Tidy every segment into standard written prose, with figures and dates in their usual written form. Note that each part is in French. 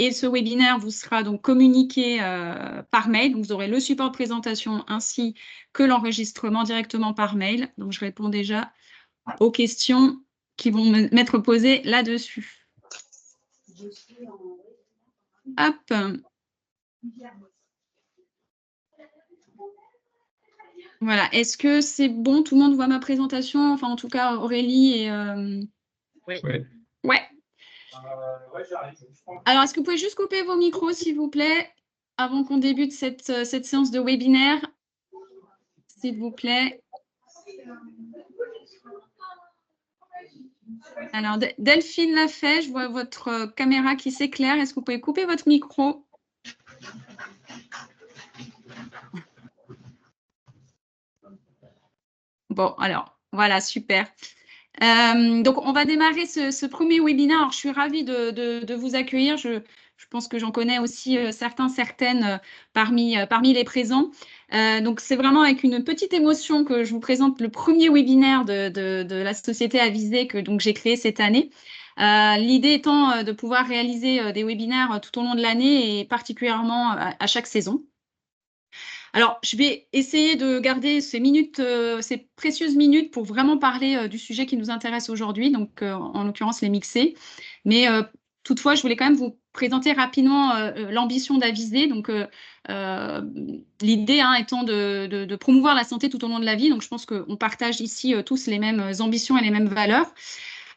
et ce webinaire vous sera donc communiqué par mail. Donc, vous aurez le support de présentation ainsi que l'enregistrement directement par mail. Donc, je réponds déjà aux questions qui vont m'être posées là-dessus. Hop. Voilà. Est-ce que c'est bon? Tout le monde voit ma présentation? Enfin, en tout cas, Aurélie et... Oui. Ouais. Ouais, j'arrive. Alors, est-ce que vous pouvez juste couper vos micros, s'il vous plaît, avant qu'on débute cette séance de webinaire? S'il vous plaît. Alors, Delphine l'a fait. Je vois votre caméra qui s'éclaire. Est-ce que vous pouvez couper votre micro? Bon, alors, voilà, super. Donc, on va démarrer ce premier webinaire. Alors, je suis ravie de vous accueillir. Je pense que j'en connais aussi certaines parmi les présents. Donc, c'est vraiment avec une petite émotion que je vous présente le premier webinaire de la société Avisée que j'ai créé cette année. L'idée étant de pouvoir réaliser des webinaires tout au long de l'année et particulièrement à chaque saison. Alors, je vais essayer de garder ces précieuses minutes pour vraiment parler du sujet qui nous intéresse aujourd'hui, donc en l'occurrence les mixés. Mais toutefois, je voulais quand même vous présenter rapidement l'ambition d'Avisée. Donc, l'idée étant de promouvoir la santé tout au long de la vie. Donc, je pense qu'on partage ici tous les mêmes ambitions et les mêmes valeurs.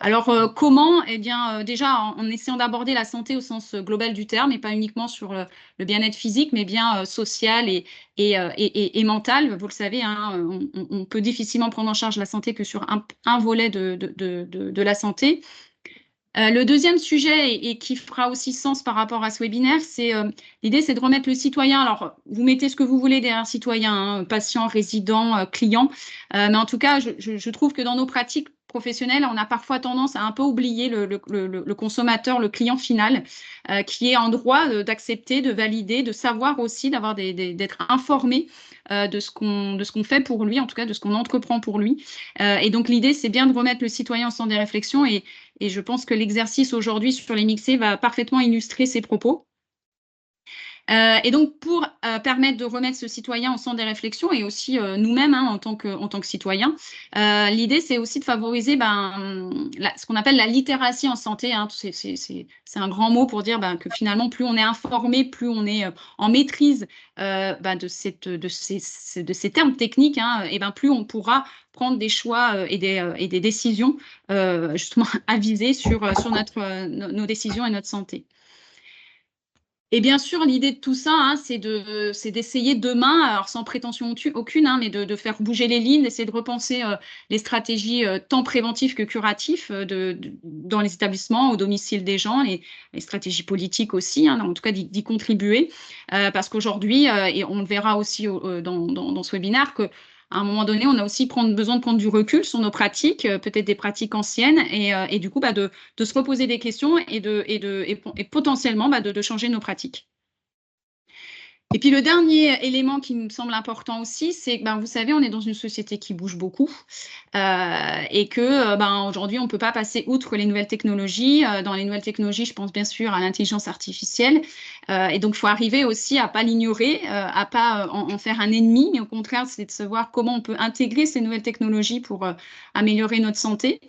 Alors, comment? Eh bien, déjà, en essayant d'aborder la santé au sens global du terme, et pas uniquement sur le bien-être physique, mais bien social et mental. Vous le savez, on peut difficilement prendre en charge la santé que sur un volet de la santé. Le deuxième sujet, et qui fera aussi sens par rapport à ce webinaire, c'est l'idée, c'est de remettre le citoyen. Alors, vous mettez ce que vous voulez derrière citoyen, patient, résident, client, mais en tout cas, je trouve que dans nos pratiques professionnelles, on a parfois tendance à un peu oublier le consommateur, le client final, qui est en droit d'accepter, de valider, de savoir aussi, d'être informé de ce qu'on fait pour lui, en tout cas de ce qu'on entreprend pour lui. Et donc, l'idée, c'est bien de remettre le citoyen au centre des réflexions et je pense que l'exercice aujourd'hui sur les mixés va parfaitement illustrer ces propos. Et donc, pour permettre de remettre ce citoyen au centre des réflexions et aussi nous-mêmes en tant que citoyens, l'idée, c'est aussi de favoriser ce qu'on appelle la littératie en santé. C'est un grand mot pour dire que finalement, plus on est informé, plus on est en maîtrise de ces termes techniques, et plus on pourra prendre des choix et des décisions justement avisées sur nos décisions et notre santé. Et bien sûr, l'idée de tout ça, c'est d'essayer demain, alors sans prétention aucune, mais de faire bouger les lignes, d'essayer de repenser les stratégies tant préventives que curatives dans les établissements, au domicile des gens, les stratégies politiques aussi, en tout cas d'y contribuer. Parce qu'aujourd'hui, et on le verra aussi dans ce webinaire, qu'à un moment donné, on a aussi besoin de prendre du recul sur nos pratiques, peut-être des pratiques anciennes, et du coup, de se reposer des questions et potentiellement de changer nos pratiques. Et puis le dernier élément qui me semble important aussi, c'est que vous savez, on est dans une société qui bouge beaucoup et que aujourd'hui, on ne peut pas passer outre les nouvelles technologies. Dans les nouvelles technologies, je pense bien sûr à l'intelligence artificielle. Et donc, il faut arriver aussi à ne pas l'ignorer, à ne pas en faire un ennemi, mais au contraire, c'est de savoir comment on peut intégrer ces nouvelles technologies pour améliorer notre santé.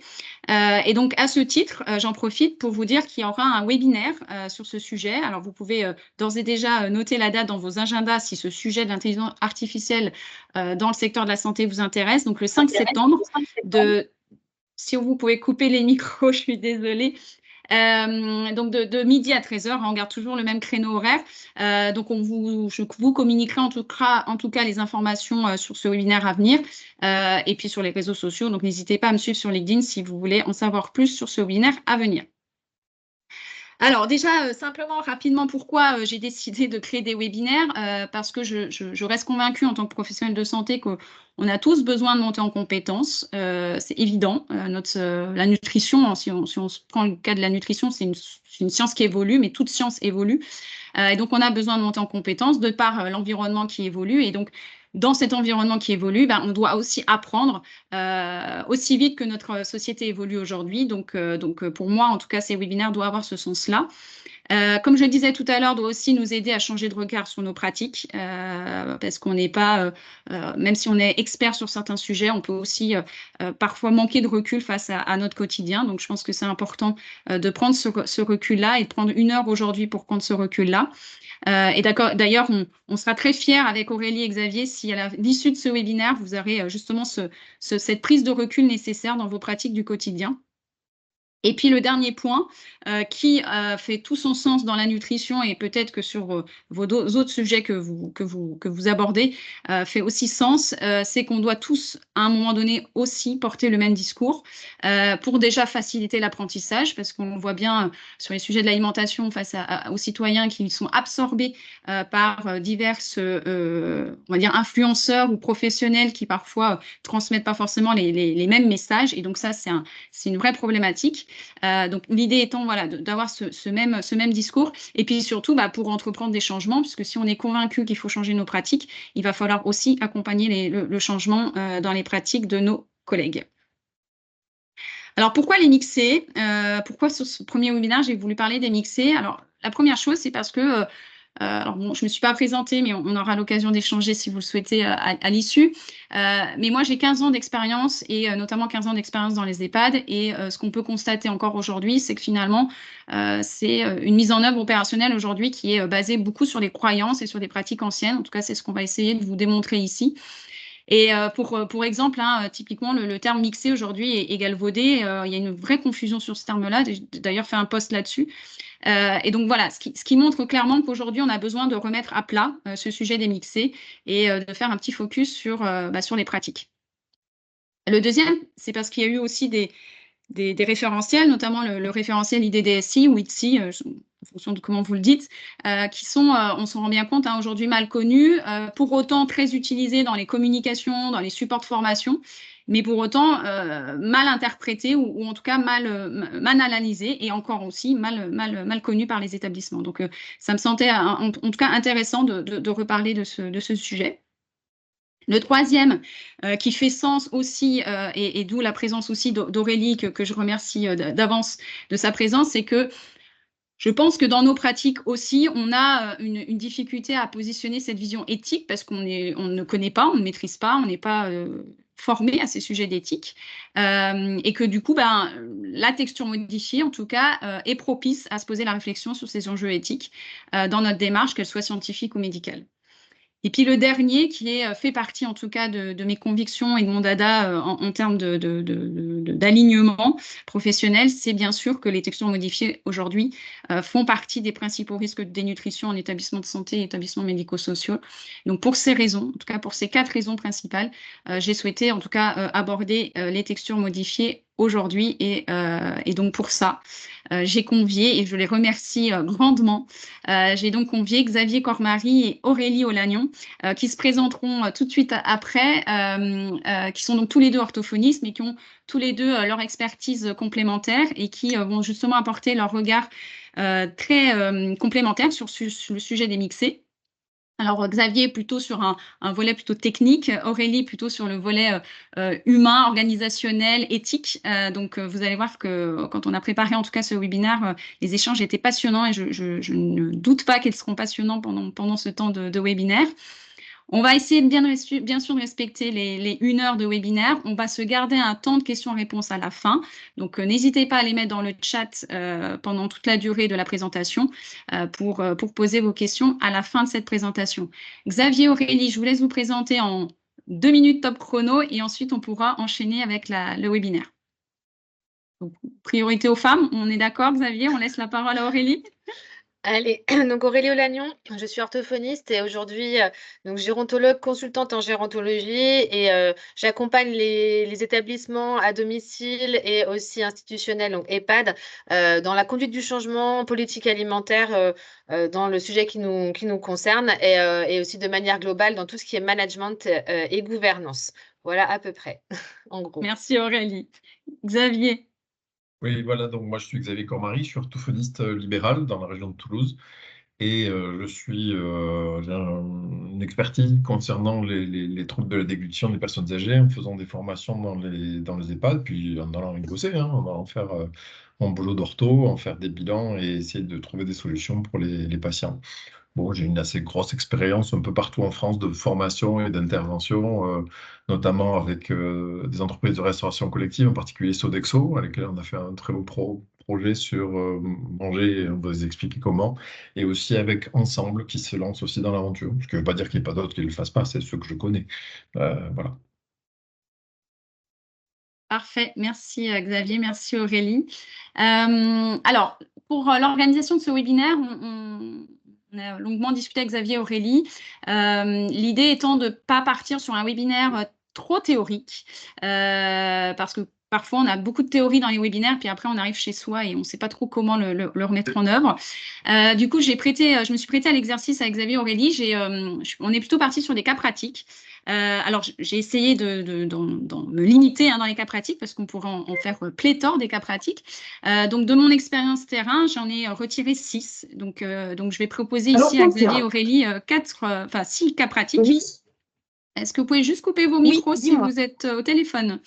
Et donc, à ce titre, j'en profite pour vous dire qu'il y aura un webinaire sur ce sujet. Alors, vous pouvez d'ores et déjà noter la date dans vos agendas si ce sujet de l'intelligence artificielle dans le secteur de la santé vous intéresse. Donc, le 5 septembre, si vous pouvez couper les micros, je suis désolée. Donc de midi à 13h, on garde toujours le même créneau horaire. Donc je vous communiquerai en tout cas les informations sur ce webinaire à venir et puis sur les réseaux sociaux. Donc n'hésitez pas à me suivre sur LinkedIn si vous voulez en savoir plus sur ce webinaire à venir. Alors déjà, simplement, rapidement, pourquoi j'ai décidé de créer des webinaires parce que je reste convaincue en tant que professionnelle de santé qu'on a tous besoin de monter en compétences. C'est évident. La nutrition, si on se prend le cas de la nutrition, c'est une science qui évolue, mais toute science évolue. Et donc, on a besoin de monter en compétences de par l'environnement qui évolue. Et donc, dans cet environnement qui évolue, on doit aussi apprendre aussi vite que notre société évolue aujourd'hui. Donc, pour moi, en tout cas, ces webinaires doivent avoir ce sens-là. Comme je le disais tout à l'heure, doit aussi nous aider à changer de regard sur nos pratiques, parce qu'on n'est pas, même si on est expert sur certains sujets, on peut aussi parfois manquer de recul face à notre quotidien. Donc, je pense que c'est important de prendre ce recul-là et de prendre 1 heure aujourd'hui pour prendre ce recul-là. Et d'ailleurs, on sera très fiers avec Aurélie et Xavier si à l'issue de ce webinaire, vous aurez justement cette prise de recul nécessaire dans vos pratiques du quotidien. Et puis le dernier point qui fait tout son sens dans la nutrition et peut-être que sur vos autres sujets que vous abordez fait aussi sens, c'est qu'on doit tous à un moment donné aussi porter le même discours pour déjà faciliter l'apprentissage, parce qu'on voit bien sur les sujets de l'alimentation face aux citoyens qui sont absorbés par diverses on va dire influenceurs ou professionnels qui parfois transmettent pas forcément les mêmes messages, et donc ça c'est une vraie problématique. Donc l'idée étant voilà, d'avoir ce même discours, et puis surtout pour entreprendre des changements, puisque si on est convaincu qu'il faut changer nos pratiques, il va falloir aussi accompagner le changement dans les pratiques de nos collègues. Alors pourquoi les mixés? Pourquoi sur ce premier webinaire j'ai voulu parler des mixés? Alors la première chose, c'est parce que alors bon, je ne me suis pas présentée, mais on aura l'occasion d'échanger si vous le souhaitez à l'issue. Mais moi, j'ai 15 ans d'expérience et notamment 15 ans d'expérience dans les EHPAD. Et ce qu'on peut constater encore aujourd'hui, c'est que finalement, c'est une mise en œuvre opérationnelle aujourd'hui qui est basée beaucoup sur les croyances et sur des pratiques anciennes. En tout cas, c'est ce qu'on va essayer de vous démontrer ici. Et pour exemple, typiquement, le terme mixé aujourd'hui est galvaudé. Il y a une vraie confusion sur ce terme-là. J'ai d'ailleurs fait un post là-dessus. Et donc voilà, ce qui montre clairement qu'aujourd'hui, on a besoin de remettre à plat ce sujet des mixés et de faire un petit focus sur les pratiques. Le deuxième, c'est parce qu'il y a eu aussi des référentiels, notamment le référentiel IDDSI ou ITSI, en fonction de comment vous le dites, qui sont, on s'en rend bien compte, aujourd'hui mal connus, pour autant très utilisés dans les communications, dans les supports de formation, mais pour autant mal interprétés ou en tout cas mal analysés et encore aussi mal connus par les établissements. Donc, ça me semblait en tout cas intéressant de reparler de ce sujet. Le troisième, qui fait sens aussi, et d'où la présence aussi d'Aurélie, que je remercie d'avance de sa présence, c'est que je pense que dans nos pratiques aussi, on a une difficulté à positionner cette vision éthique parce qu'on ne connaît pas, on ne maîtrise pas, on n'est pas formé à ces sujets d'éthique, et que du coup, la texture modifiée, en tout cas, est propice à se poser la réflexion sur ces enjeux éthiques dans notre démarche, qu'elle soit scientifique ou médicale. Et puis le dernier, qui fait partie en tout cas de mes convictions et de mon dada en termes d'alignement professionnel, c'est bien sûr que les textures modifiées aujourd'hui font partie des principaux risques de dénutrition en établissement de santé et établissements médico-sociaux. Donc pour ces raisons, en tout cas pour ces 4 raisons principales, j'ai souhaité en tout cas aborder les textures modifiées aujourd'hui, et donc pour ça, j'ai convié, et je les remercie grandement, j'ai donc convié Xavier Cormary et Aurélie Olagnon, qui se présenteront tout de suite après, qui sont donc tous les deux orthophonistes, mais qui ont tous les deux leur expertise complémentaire et qui vont justement apporter leur regard très complémentaire sur le sujet des mixés. Alors Xavier plutôt sur un volet plutôt technique, Aurélie plutôt sur le volet humain, organisationnel, éthique. Donc vous allez voir que quand on a préparé en tout cas ce webinaire, les échanges étaient passionnants, et je ne doute pas qu'ils seront passionnants pendant ce temps de webinaire. On va essayer bien sûr de respecter les 1 heure de webinaire. On va se garder un temps de questions-réponses à la fin. Donc, n'hésitez pas à les mettre dans le chat pendant toute la durée de la présentation pour poser vos questions à la fin de cette présentation. Xavier, Aurélie, je vous laisse vous présenter en 2 minutes top chrono, et ensuite on pourra enchaîner avec le webinaire. Donc, priorité aux femmes, on est d'accord, Xavier? On laisse la parole à Aurélie. Allez, donc Aurélie Olagnon, je suis orthophoniste et aujourd'hui donc gérontologue, consultante en gérontologie, et j'accompagne les établissements à domicile et aussi institutionnels, donc EHPAD, dans la conduite du changement politique alimentaire, dans le sujet qui nous concerne, et aussi de manière globale dans tout ce qui est management et gouvernance. Voilà à peu près, en gros. Merci Aurélie. Xavier. Oui, voilà, donc moi je suis Xavier Cormary, je suis orthophoniste libéral dans la région de Toulouse. Et j'ai une expertise concernant les troubles de la déglutition des personnes âgées en faisant des formations dans les EHPAD, puis en allant y bosser, hein, en allant faire mon boulot d'ortho, en faire des bilans et essayer de trouver des solutions pour les patients. Bon, j'ai une assez grosse expérience un peu partout en France de formation et d'intervention, notamment avec des entreprises de restauration collective, en particulier Sodexo, avec lesquelles on a fait un très beau projet sur manger, et on va vous expliquer comment, et aussi avec Ensemble, qui se lance aussi dans l'aventure. Ce qui ne veut pas dire qu'il n'y ait pas d'autres qui ne le fassent pas, c'est ceux que je connais. Voilà. Parfait, merci Xavier, merci Aurélie. Alors, pour l'organisation de ce webinaire, on a longuement discuté avec Xavier et Aurélie. L'idée étant de ne pas partir sur un webinaire trop théorique, parce que parfois on a beaucoup de théorie dans les webinaires, puis après on arrive chez soi et on ne sait pas trop comment le remettre en œuvre. Du coup, je me suis prêtée à l'exercice avec Xavier et Aurélie. On est plutôt parti sur des cas pratiques. Alors, j'ai essayé de me limiter dans les cas pratiques parce qu'on pourrait en faire pléthore des cas pratiques. Donc, de mon expérience terrain, j'en ai retiré 6. Donc, je vais proposer ici à Xavier et Aurélie 6 cas pratiques. Oui. Est-ce que vous pouvez juste couper vos micros si vous êtes au téléphone?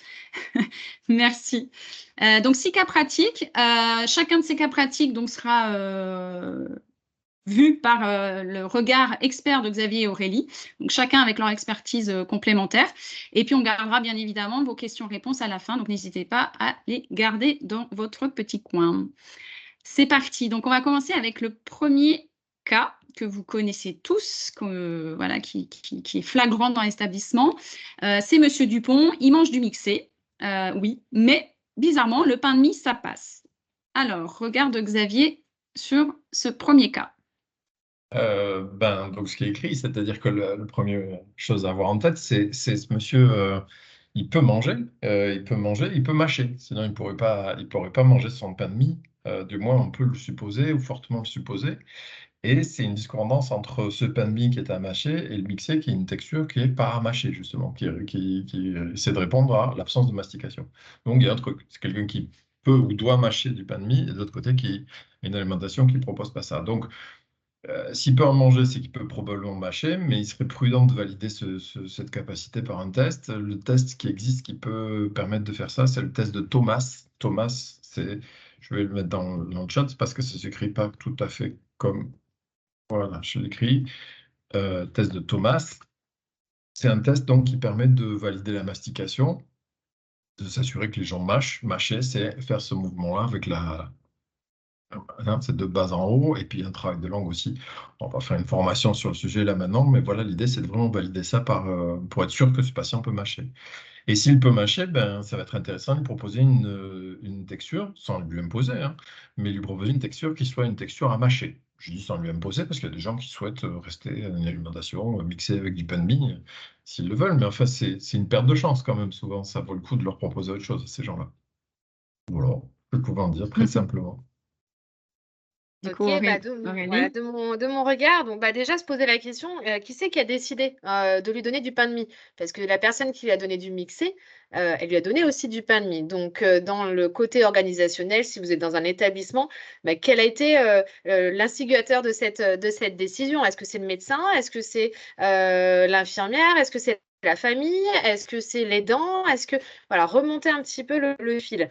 Merci. Donc, 6 cas pratiques. Chacun de ces cas pratiques donc, sera vu par le regard expert de Xavier et Aurélie, donc chacun avec leur expertise complémentaire. Et puis, on gardera bien évidemment vos questions-réponses à la fin, donc n'hésitez pas à les garder dans votre petit coin. C'est parti. Donc, on va commencer avec le premier cas que vous connaissez tous, voilà, qui est flagrant dans l'établissement. C'est Monsieur Dupont, il mange du mixé, oui, mais bizarrement, le pain de mie, ça passe. Alors, regarde Xavier sur ce premier cas. Donc ce qui est écrit, c'est-à-dire que la première chose à avoir en tête, c'est ce monsieur, il peut manger, il peut mâcher, sinon il pourrait pas manger son pain de mie, du moins on peut le supposer ou fortement le supposer. Et c'est une discordance entre ce pain de mie qui est à mâcher et le mixé qui est une texture qui est pas à mâcher justement, qui essaie de répondre à l'absence de mastication. Donc il y a un truc, c'est quelqu'un qui peut ou doit mâcher du pain de mie et de l'autre côté qui a une alimentation qui propose pas ça. Donc s'il peut en manger, c'est qu'il peut probablement mâcher, mais il serait prudent de valider cette capacité par un test. Le test qui existe qui peut permettre de faire ça, c'est le test de Thomas. Thomas, je vais le mettre dans le chat parce que ça ne s'écrit pas tout à fait comme... Voilà, je l'écris. Test de Thomas. C'est un test donc qui permet de valider la mastication, de s'assurer que les gens mâchent. Mâcher, c'est faire ce mouvement-là avec c'est de bas en haut, et puis un travail de langue aussi. On va faire une formation sur le sujet là maintenant, mais voilà, l'idée c'est de vraiment valider ça pour être sûr que ce patient peut mâcher. Et s'il peut mâcher, ça va être intéressant de lui proposer une texture, sans lui imposer, hein, mais lui proposer une texture qui soit une texture à mâcher. Je dis sans lui imposer parce qu'il y a des gens qui souhaitent rester à une alimentation mixée avec du pain de mie, s'ils le veulent, mais enfin c'est une perte de chance quand même, souvent ça vaut le coup de leur proposer autre chose à ces gens-là. Voilà, je peux en dire très simplement. Du Ok, coup, Aurélie. de mon regard, donc déjà se poser la question, qui c'est qui a décidé de lui donner du pain de mie? Parce que la personne qui lui a donné du mixé, elle lui a donné aussi du pain de mie. Donc, dans le côté organisationnel, si vous êtes dans un établissement, quel a été l'instigateur de cette décision? Est-ce que c'est le médecin? Est-ce que c'est l'infirmière? Est-ce que c'est la famille? Est-ce que c'est l'aidant? Voilà, remonter un petit peu le fil.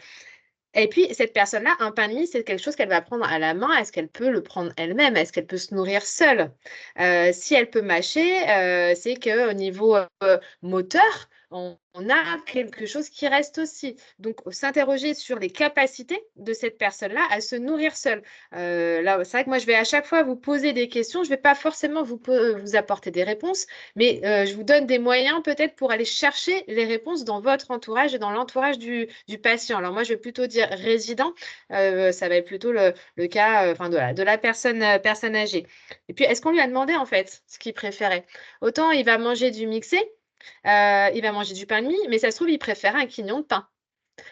Et puis, cette personne-là, un pain de mie, c'est quelque chose qu'elle va prendre à la main. Est-ce qu'elle peut le prendre elle-même? Est-ce qu'elle peut se nourrir seule? Si elle peut mâcher, c'est qu'au niveau moteur, on a quelque chose qui reste aussi. Donc, s'interroger sur les capacités de cette personne-là à se nourrir seule. Là, c'est vrai que moi, je vais à chaque fois vous poser des questions. Je ne vais pas forcément vous apporter des réponses, mais je vous donne des moyens peut-être pour aller chercher les réponses dans votre entourage et dans l'entourage du patient. Alors, moi, je vais plutôt dire résident. Ça va être plutôt le cas de la personne âgée. Et puis, est-ce qu'on lui a demandé en fait ce qu'il préférait? Autant il va manger du mixé, il va manger du pain de mie, mais ça se trouve, il préfère un quignon de pain.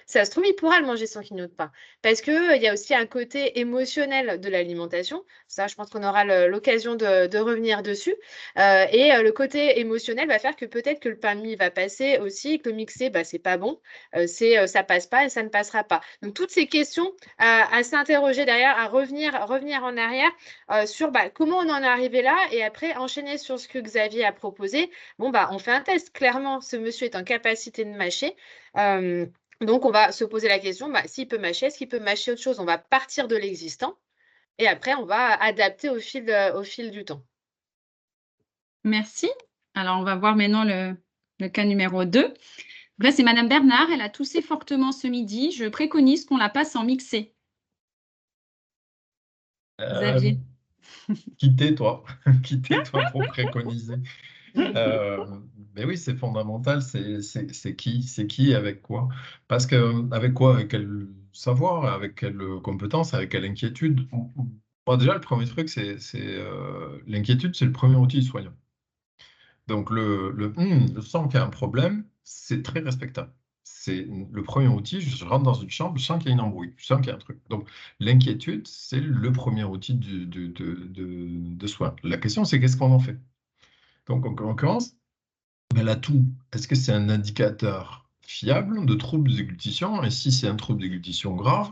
Ça se trouve, il pourra le manger sans clignote pas. Parce qu'il y a aussi un côté émotionnel de l'alimentation. Ça, je pense qu'on aura l'occasion de revenir dessus. Le côté émotionnel va faire que peut-être que le pain de mie va passer aussi, que le mixé, bah, c'est pas bon, ça passe pas et ça ne passera pas. Donc, toutes ces questions à s'interroger derrière, à revenir en arrière sur comment on en est arrivé là et après enchaîner sur ce que Xavier a proposé. Bon, bah, on fait un test. Clairement, ce monsieur est en capacité de mâcher. Donc, on va se poser la question, s'il peut mâcher, est-ce qu'il peut mâcher autre chose? On va partir de l'existant et après, on va adapter au fil du temps. Merci. Alors, on va voir maintenant le cas numéro 2. Là, c'est Madame Bernard. Elle a toussé fortement ce midi. Je préconise qu'on la passe en mixé. Xavier. Quittez-toi pour préconiser. Mais oui, c'est fondamental, c'est qui, avec quoi? Parce que avec quoi, avec quel savoir, avec quelle compétence, avec quelle inquiétude? Bon, déjà, le premier truc, c'est l'inquiétude, c'est le premier outil soignant. Donc je sens qu'il y a un problème, c'est très respectable. C'est le premier outil, je rentre dans une chambre, je sens qu'il y a une embrouille, je sens qu'il y a un truc. Donc l'inquiétude, c'est le premier outil de soin. La question, c'est qu'est-ce qu'on en fait? Donc en l'occurrence, l'atout, est-ce que c'est un indicateur fiable de troubles de déglutition? Et si c'est un trouble de déglutition grave,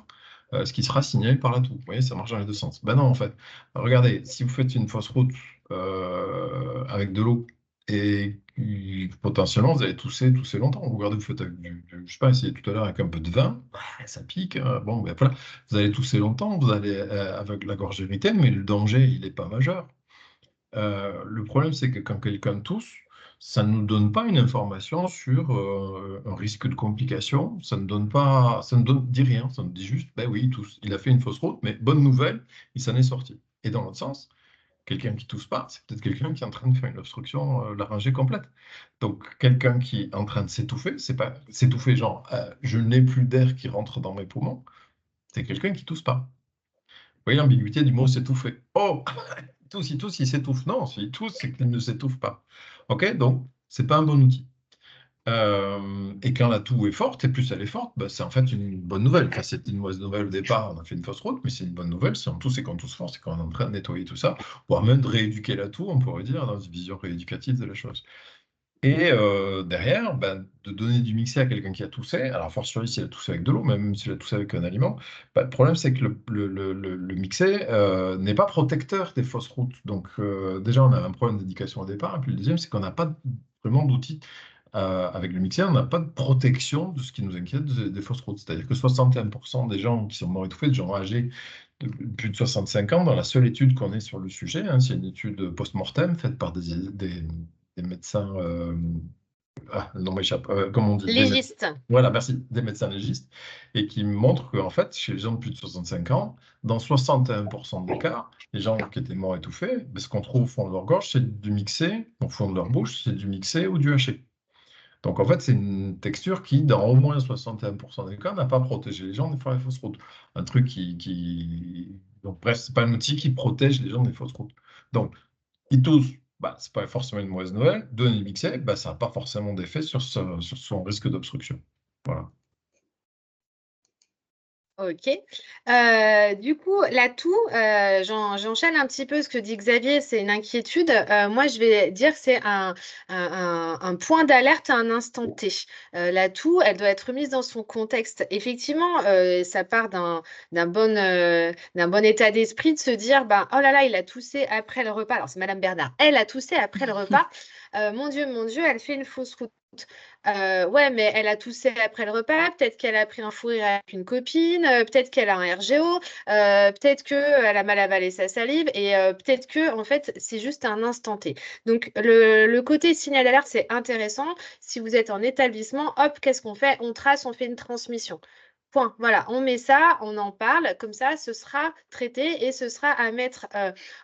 ce qui sera signalé par l'atout? Vous voyez, ça marche dans les deux sens. Ben non, en fait. Regardez, si vous faites une fausse route avec de l'eau et potentiellement vous allez tousser longtemps. Regardez, vous faites avec je sais pas, essayez tout à l'heure avec un peu de vin, ça pique. Bon, ben voilà, vous allez tousser longtemps, vous allez avec la gorge irritée, mais le danger, il n'est pas majeur. Le problème, c'est que quand quelqu'un tousse, ça ne nous donne pas une information sur un risque de complication. Ça ne dit rien. Ça nous dit juste, ben oui, il tousse. Il a fait une fausse route, mais bonne nouvelle, il s'en est sorti. Et dans l'autre sens, quelqu'un qui tousse pas, c'est peut-être quelqu'un qui est en train de faire une obstruction laryngée complète. Donc, quelqu'un qui est en train de s'étouffer, c'est pas s'étouffer genre, je n'ai plus d'air qui rentre dans mes poumons. C'est quelqu'un qui tousse pas. Vous voyez l'ambiguïté du mot s'étouffer. Oh, il tousse, il s'étouffe. Non, s'il tousse, c'est qu'il ne s'étouffe pas. OK, donc, c'est pas un bon outil. Et quand la toux est forte, et plus elle est forte, c'est en fait une bonne nouvelle. Enfin, c'est une mauvaise nouvelle au départ, on a fait une fausse route, mais c'est une bonne nouvelle si on tousse et qu'on tousse fort, c'est qu'on est en train de nettoyer tout ça, voire même de rééduquer la toux, on pourrait dire, dans une vision rééducative de la chose. Et derrière, de donner du mixé à quelqu'un qui a toussé, alors fortiori s'il a toussé avec de l'eau, même s'il a toussé avec un aliment, le problème c'est que le mixé n'est pas protecteur des fausses routes. Donc déjà on a un problème d'éducation au départ, et puis le deuxième c'est qu'on n'a pas vraiment d'outils. Avec le mixé, on n'a pas de protection de ce qui nous inquiète des fausses routes. C'est-à-dire que 61% des gens qui sont morts étouffés, des gens âgés de plus de 65 ans, dans la seule étude qu'on ait sur le sujet, c'est une étude post-mortem faite par des médecins, le nom m'échappe, comment on dit? Légiste. Voilà, merci, des médecins légistes, et qui montrent qu'en fait, chez les gens de plus de 65 ans, dans 61% des cas, les gens qui étaient morts étouffés, ce qu'on trouve au fond de leur gorge, c'est du mixé, au fond de leur bouche, c'est du mixé ou du haché. Donc en fait, c'est une texture qui, dans au moins 61% des cas, n'a pas protégé les gens des fausses routes. Un truc Donc bref, c'est pas un outil qui protège les gens des fausses routes. Donc, ils toussent, c'est pas forcément une mauvaise nouvelle. Donner du mixé, ça n'a pas forcément d'effet sur son risque d'obstruction. Voilà. Ok. Du coup, l'atout, j'enchaîne un petit peu ce que dit Xavier, c'est une inquiétude. Moi, je vais dire que c'est un point d'alerte à un instant T. L'atout, elle doit être mise dans son contexte. Effectivement, ça part d'un bon état d'esprit de se dire, oh là là, il a toussé après le repas. Alors, c'est Madame Bernard. Elle a toussé après le repas. Mon Dieu, elle fait une fausse route. Ouais, mais elle a toussé après le repas, peut-être qu'elle a pris un fou rire avec une copine, peut-être qu'elle a un RGO, peut-être qu'elle a mal avalé sa salive et peut-être que en fait, c'est juste un instant T. Donc, le côté signal d'alerte, c'est intéressant. Si vous êtes en établissement, hop, qu'est-ce qu'on fait? On trace, on fait une transmission. Point. Voilà, on met ça, on en parle, comme ça, ce sera traité et ce sera à mettre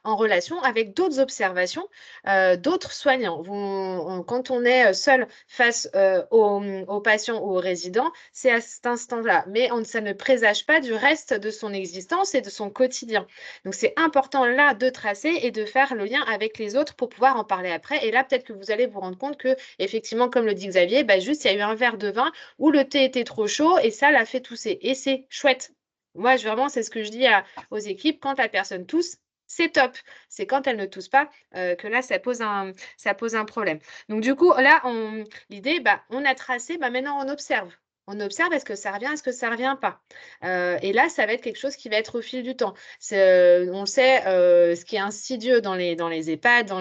en relation avec d'autres observations, d'autres soignants. Quand on est seul face aux patients ou aux résidents, c'est à cet instant-là. Mais ça ne présage pas du reste de son existence et de son quotidien. Donc, c'est important là de tracer et de faire le lien avec les autres pour pouvoir en parler après. Et là, peut-être que vous allez vous rendre compte que, effectivement, comme le dit Xavier, bah, juste, il y a eu un verre de vin où le thé était trop chaud et ça l'a fait tousser. Et c'est chouette. Moi, vraiment, c'est ce que je dis aux équipes. Quand la personne tousse, c'est top. C'est quand elle ne tousse pas que là, ça pose un problème. Donc, du coup, là, l'idée, on a tracé, maintenant, on observe. On observe, est-ce que ça revient, est-ce que ça ne revient pas? Et là, ça va être quelque chose qui va être au fil du temps. On sait, ce qui est insidieux dans les EHPAD,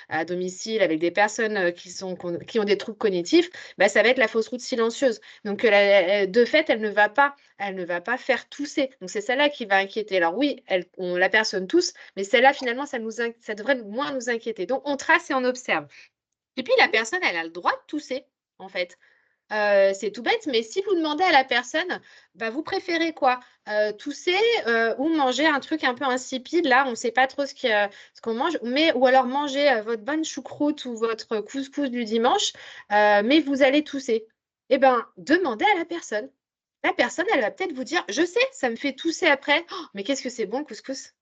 à domicile, avec des personnes qui ont des troubles cognitifs, ça va être la fausse route silencieuse. Donc, de fait, elle ne va pas faire tousser. Donc, c'est celle-là qui va inquiéter. Alors oui, la personne tousse, mais celle-là, finalement, ça devrait moins nous inquiéter. Donc, on trace et on observe. Et puis, la personne, elle a le droit de tousser, en fait. C'est tout bête, mais si vous demandez à la personne, vous préférez quoi? Tousser ou manger un truc un peu insipide, là, on ne sait pas trop ce qu'on mange, ou alors manger votre bonne choucroute ou votre couscous du dimanche, mais vous allez tousser. Eh bien, demandez à la personne. La personne, elle va peut-être vous dire, je sais, ça me fait tousser après, oh, mais qu'est-ce que c'est bon le couscous?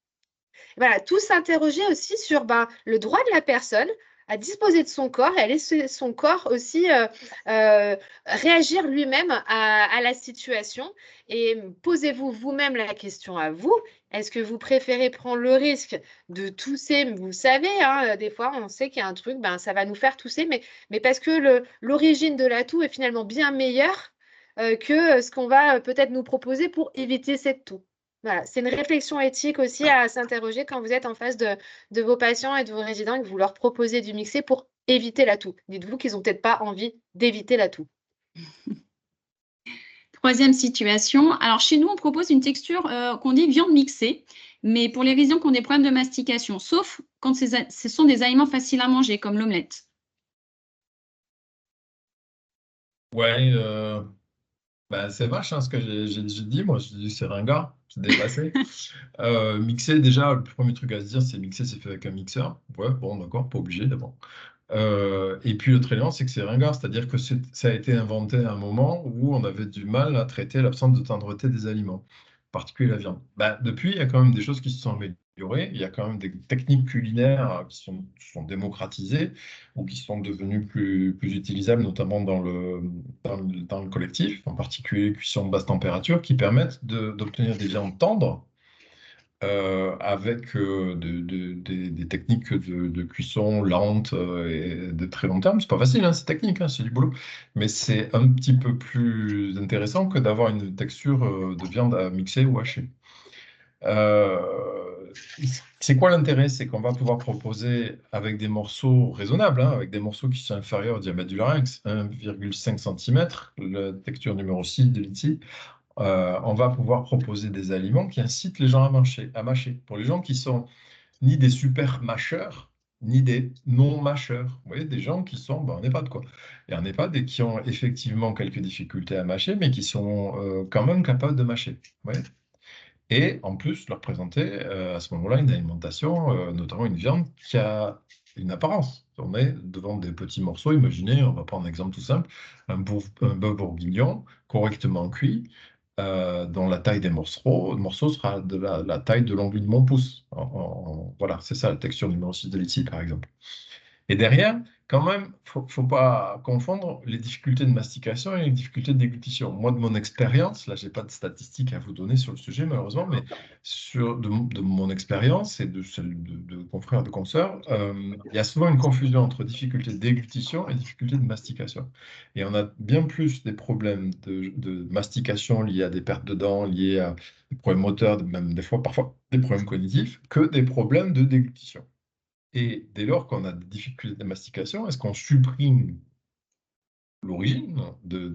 Voilà, tout s'interroger aussi sur le droit de la personne à disposer de son corps et à laisser son corps aussi réagir lui-même à la situation. Et posez-vous vous-même la question à vous. Est-ce que vous préférez prendre le risque de tousser? Vous le savez, hein, des fois, on sait qu'il y a un truc, ça va nous faire tousser, mais parce que l'origine de la toux est finalement bien meilleure que ce qu'on va peut-être nous proposer pour éviter cette toux. Voilà, c'est une réflexion éthique aussi à s'interroger quand vous êtes en face de vos patients et de vos résidents et que vous leur proposez du mixé pour éviter la toux. Dites-vous qu'ils n'ont peut-être pas envie d'éviter la toux. Troisième situation. Alors, chez nous, on propose une texture qu'on dit viande mixée, mais pour les résidents qui ont des problèmes de mastication, sauf quand ce sont des aliments faciles à manger, comme l'omelette. Ouais, c'est vache ce que j'ai dit. Moi, je dis c'est ringard, c'est dépassé. Mixer, déjà, le premier truc à se dire, c'est mixer, c'est fait avec un mixeur. Ouais, bon, d'accord, pas obligé d'abord. Et puis l'autre élément, c'est que c'est ringard, c'est-à-dire que ça a été inventé à un moment où on avait du mal à traiter l'absence de tendreté des aliments, en particulier la viande. Depuis, il y a quand même des choses qui se sont améliorées, il y a quand même des techniques culinaires qui sont démocratisées ou qui sont devenues plus utilisables, notamment dans le collectif, en particulier cuisson de basse température, qui permettent d'obtenir des viandes tendres avec des techniques de cuisson lente et de très long terme. C'est pas facile, c'est technique, c'est du boulot. Mais c'est un petit peu plus intéressant que d'avoir une texture de viande à mixer ou hacher. C'est quoi l'intérêt? C'est qu'on va pouvoir proposer avec des morceaux raisonnables, avec des morceaux qui sont inférieurs au diamètre du larynx, 1,5 cm, la texture numéro 6 de l'ITSI. On va pouvoir proposer des aliments qui incitent les gens à mâcher. Pour les gens qui sont ni des super mâcheurs, ni des non-mâcheurs. Vous voyez, des gens qui sont en EHPAD, quoi. Et en EHPAD, et qui ont effectivement quelques difficultés à mâcher, mais qui sont quand même capables de mâcher. Vous voyez. Et en plus, leur présenter à ce moment-là une alimentation, notamment une viande qui a une apparence. On est devant des petits morceaux, imaginez, on va prendre un exemple tout simple, un bœuf bourguignon correctement cuit, dont la taille des morceaux sera de la taille de l'onglet de mon pouce. Voilà, c'est ça la texture numéro 6 de l'ITSI, par exemple. Et derrière, quand même, faut pas confondre les difficultés de mastication et les difficultés de déglutition. Moi, de mon expérience, là, j'ai pas de statistiques à vous donner sur le sujet, malheureusement, mais de mon expérience et de celle de confrères, de consoeurs, il y a souvent une confusion entre difficultés de déglutition et difficultés de mastication. Et on a bien plus des problèmes de mastication liés à des pertes de dents, liés à des problèmes moteurs, même des fois, parfois, des problèmes cognitifs, que des problèmes de déglutition. Et dès lors qu'on a des difficultés de mastication, est-ce qu'on supprime l'origine de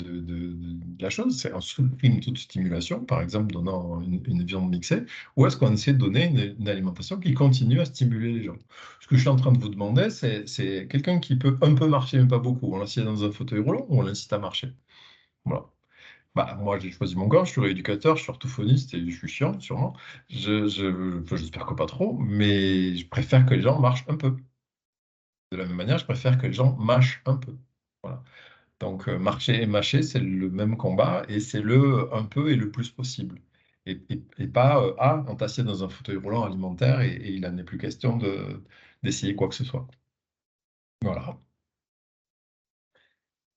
la chose? C'est on supprime toute stimulation, par exemple donnant une viande mixée, ou est-ce qu'on essaie de donner une alimentation qui continue à stimuler les gens? Ce que je suis en train de vous demander, c'est quelqu'un qui peut un peu marcher, mais pas beaucoup. On l'assied dans un fauteuil roulant ou on l'incite à marcher? Voilà. Bah, moi, j'ai choisi mon camp, je suis rééducateur, je suis orthophoniste et je suis chiant, sûrement. Enfin, j'espère que pas trop, mais je préfère que les gens marchent un peu. De la même manière, je préfère que les gens mâchent un peu. Voilà. Donc, marcher et mâcher, c'est le même combat et c'est le un peu et le plus possible. Et pas, ah, on t'assied dans un fauteuil roulant alimentaire et il n'en est plus question d'essayer quoi que ce soit. Voilà.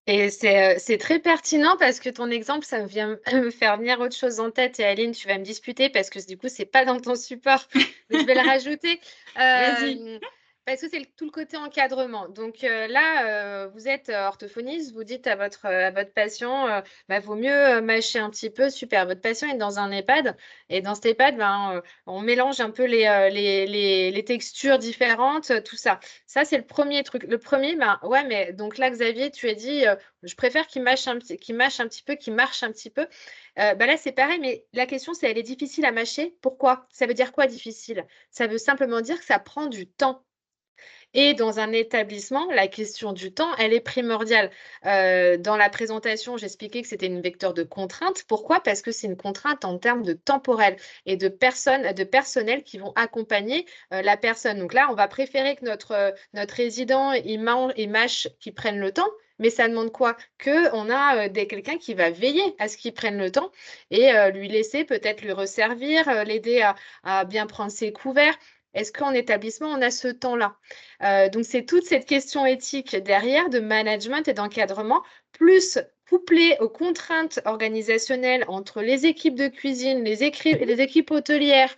Et c'est très pertinent parce que ton exemple, ça me vient me faire venir autre chose en tête. Et Aline, tu vas me disputer parce que du coup, c'est pas dans ton support, mais je vais le rajouter. Vas-y. Parce que c'est tout le côté encadrement. Donc là, vous êtes orthophoniste, vous dites à votre patient, vaut mieux mâcher un petit peu. Super, votre patient est dans un EHPAD. Et dans cet EHPAD, on mélange un peu les textures différentes, tout ça. Ça, c'est le premier truc. Le premier, ouais, mais donc là, Xavier, tu as dit, je préfère qu'il mâche un petit peu, qu'il marche un petit peu. Là, c'est pareil, mais la question, c'est, elle est difficile à mâcher. Pourquoi? Ça veut dire quoi, difficile? Ça veut simplement dire que ça prend du temps. Et dans un établissement, la question du temps, elle est primordiale. Dans la présentation, j'expliquais que c'était une vecteur de contrainte. Pourquoi? Parce que c'est une contrainte en termes de temporel et de personnel qui vont accompagner la personne. Donc là, on va préférer que notre résident, il mâche, qu'il prenne le temps. Mais ça demande quoi? Qu'on a quelqu'un qui va veiller à ce qu'il prenne le temps et lui laisser peut-être lui resservir, l'aider à bien prendre ses couverts. Est-ce qu'en établissement, on a ce temps-là? Donc, c'est toute cette question éthique derrière de management et d'encadrement, plus couplée aux contraintes organisationnelles entre les équipes de cuisine, les équipes hôtelières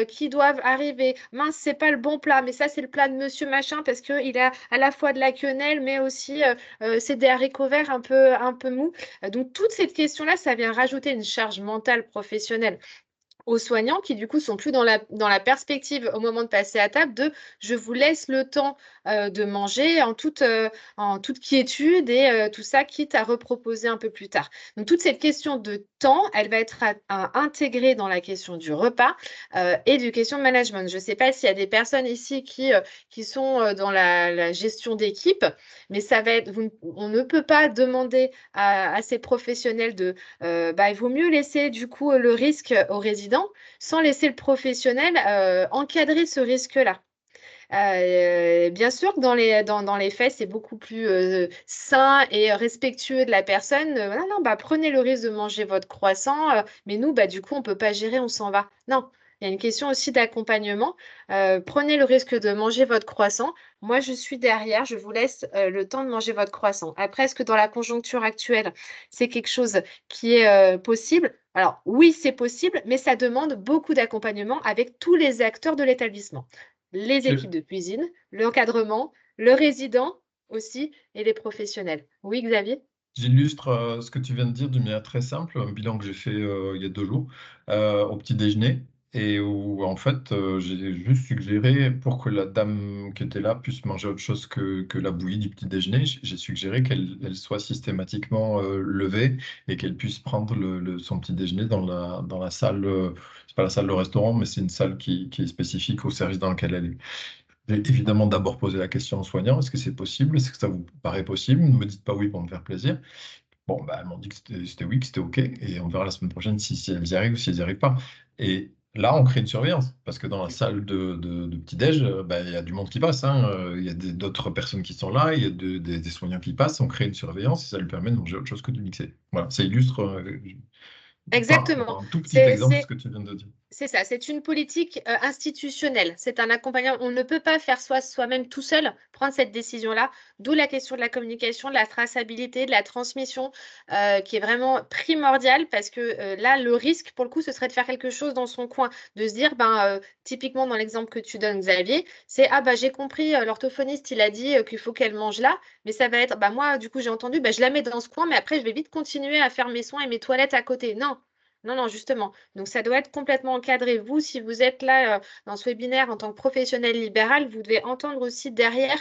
qui doivent arriver. Mince, c'est pas le bon plat, mais ça, c'est le plat de monsieur machin parce qu'il a à la fois de la quenelle, mais aussi c'est des haricots verts un peu mous. Donc, toute cette question-là, ça vient rajouter une charge mentale professionnelle aux soignants qui du coup sont plus dans la perspective au moment de passer à table de je vous laisse le temps de manger en toute quiétude et tout ça quitte à reproposer un peu plus tard. Donc toute cette question de temps, elle va être intégrée dans la question du repas et du question de management. Je ne sais pas s'il y a des personnes ici qui sont dans la gestion d'équipe, mais ça va être, on ne peut pas demander à ces professionnels de il vaut mieux laisser du coup le risque aux résidents sans laisser le professionnel encadrer ce risque-là. Bien sûr que dans les faits, c'est beaucoup plus sain et respectueux de la personne. Non, prenez le risque de manger votre croissant, mais nous, du coup, on ne peut pas gérer, on s'en va. Non, il y a une question aussi d'accompagnement. Prenez le risque de manger votre croissant. Moi, je suis derrière, je vous laisse le temps de manger votre croissant. Après, est-ce que dans la conjoncture actuelle, c'est quelque chose qui est possible? Alors, oui, c'est possible, mais ça demande beaucoup d'accompagnement avec tous les acteurs de l'établissement les équipes de cuisine, l'encadrement, le résident aussi et les professionnels. Oui, Xavier? J'illustre ce que tu viens de dire d'une manière très simple, un bilan que j'ai fait il y a 2 jours au petit déjeuner et où en fait j'ai juste suggéré pour que la dame qui était là puisse manger autre chose que la bouillie du petit déjeuner, j'ai suggéré qu'elle soit systématiquement levée et qu'elle puisse prendre son petit déjeuner dans la salle, c'est pas la salle de restaurant, mais c'est une salle qui est spécifique au service dans lequel elle est. J'ai évidemment d'abord posé la question aux soignants, est-ce que c'est possible? Est-ce que ça vous paraît possible? Ne me dites pas oui pour me faire plaisir. Bon, elles m'ont dit que c'était oui, que c'était OK, et on verra la semaine prochaine si elles y arrivent ou si elles n'y arrivent pas. Et là, on crée une surveillance, parce que dans la salle de petit-déj, il y a du monde qui passe, hein, il y a d'autres personnes qui sont là, il y a des soignants qui passent, on crée une surveillance et ça lui permet de manger autre chose que du mixé. Voilà, ça illustre par Exactement. un tout petit C'est, exemple ce c'est, que tu viens de dire. C'est ça, c'est une politique institutionnelle. C'est un accompagnement. On ne peut pas faire soi-même tout seul prendre cette décision-là. D'où la question de la communication, de la traçabilité, de la transmission, qui est vraiment primordiale parce que là, le risque, pour le coup, ce serait de faire quelque chose dans son coin, de se dire, typiquement dans l'exemple que tu donnes, Xavier, c'est j'ai compris, l'orthophoniste, il a dit qu'il faut qu'elle mange là, mais ça va être, moi, du coup, j'ai entendu, je la mets dans ce coin, mais après, je vais vite continuer à faire mes soins et mes toilettes à côté. Non. Non, non, justement. Donc, ça doit être complètement encadré. Vous, si vous êtes là dans ce webinaire en tant que professionnel libéral, vous devez entendre aussi derrière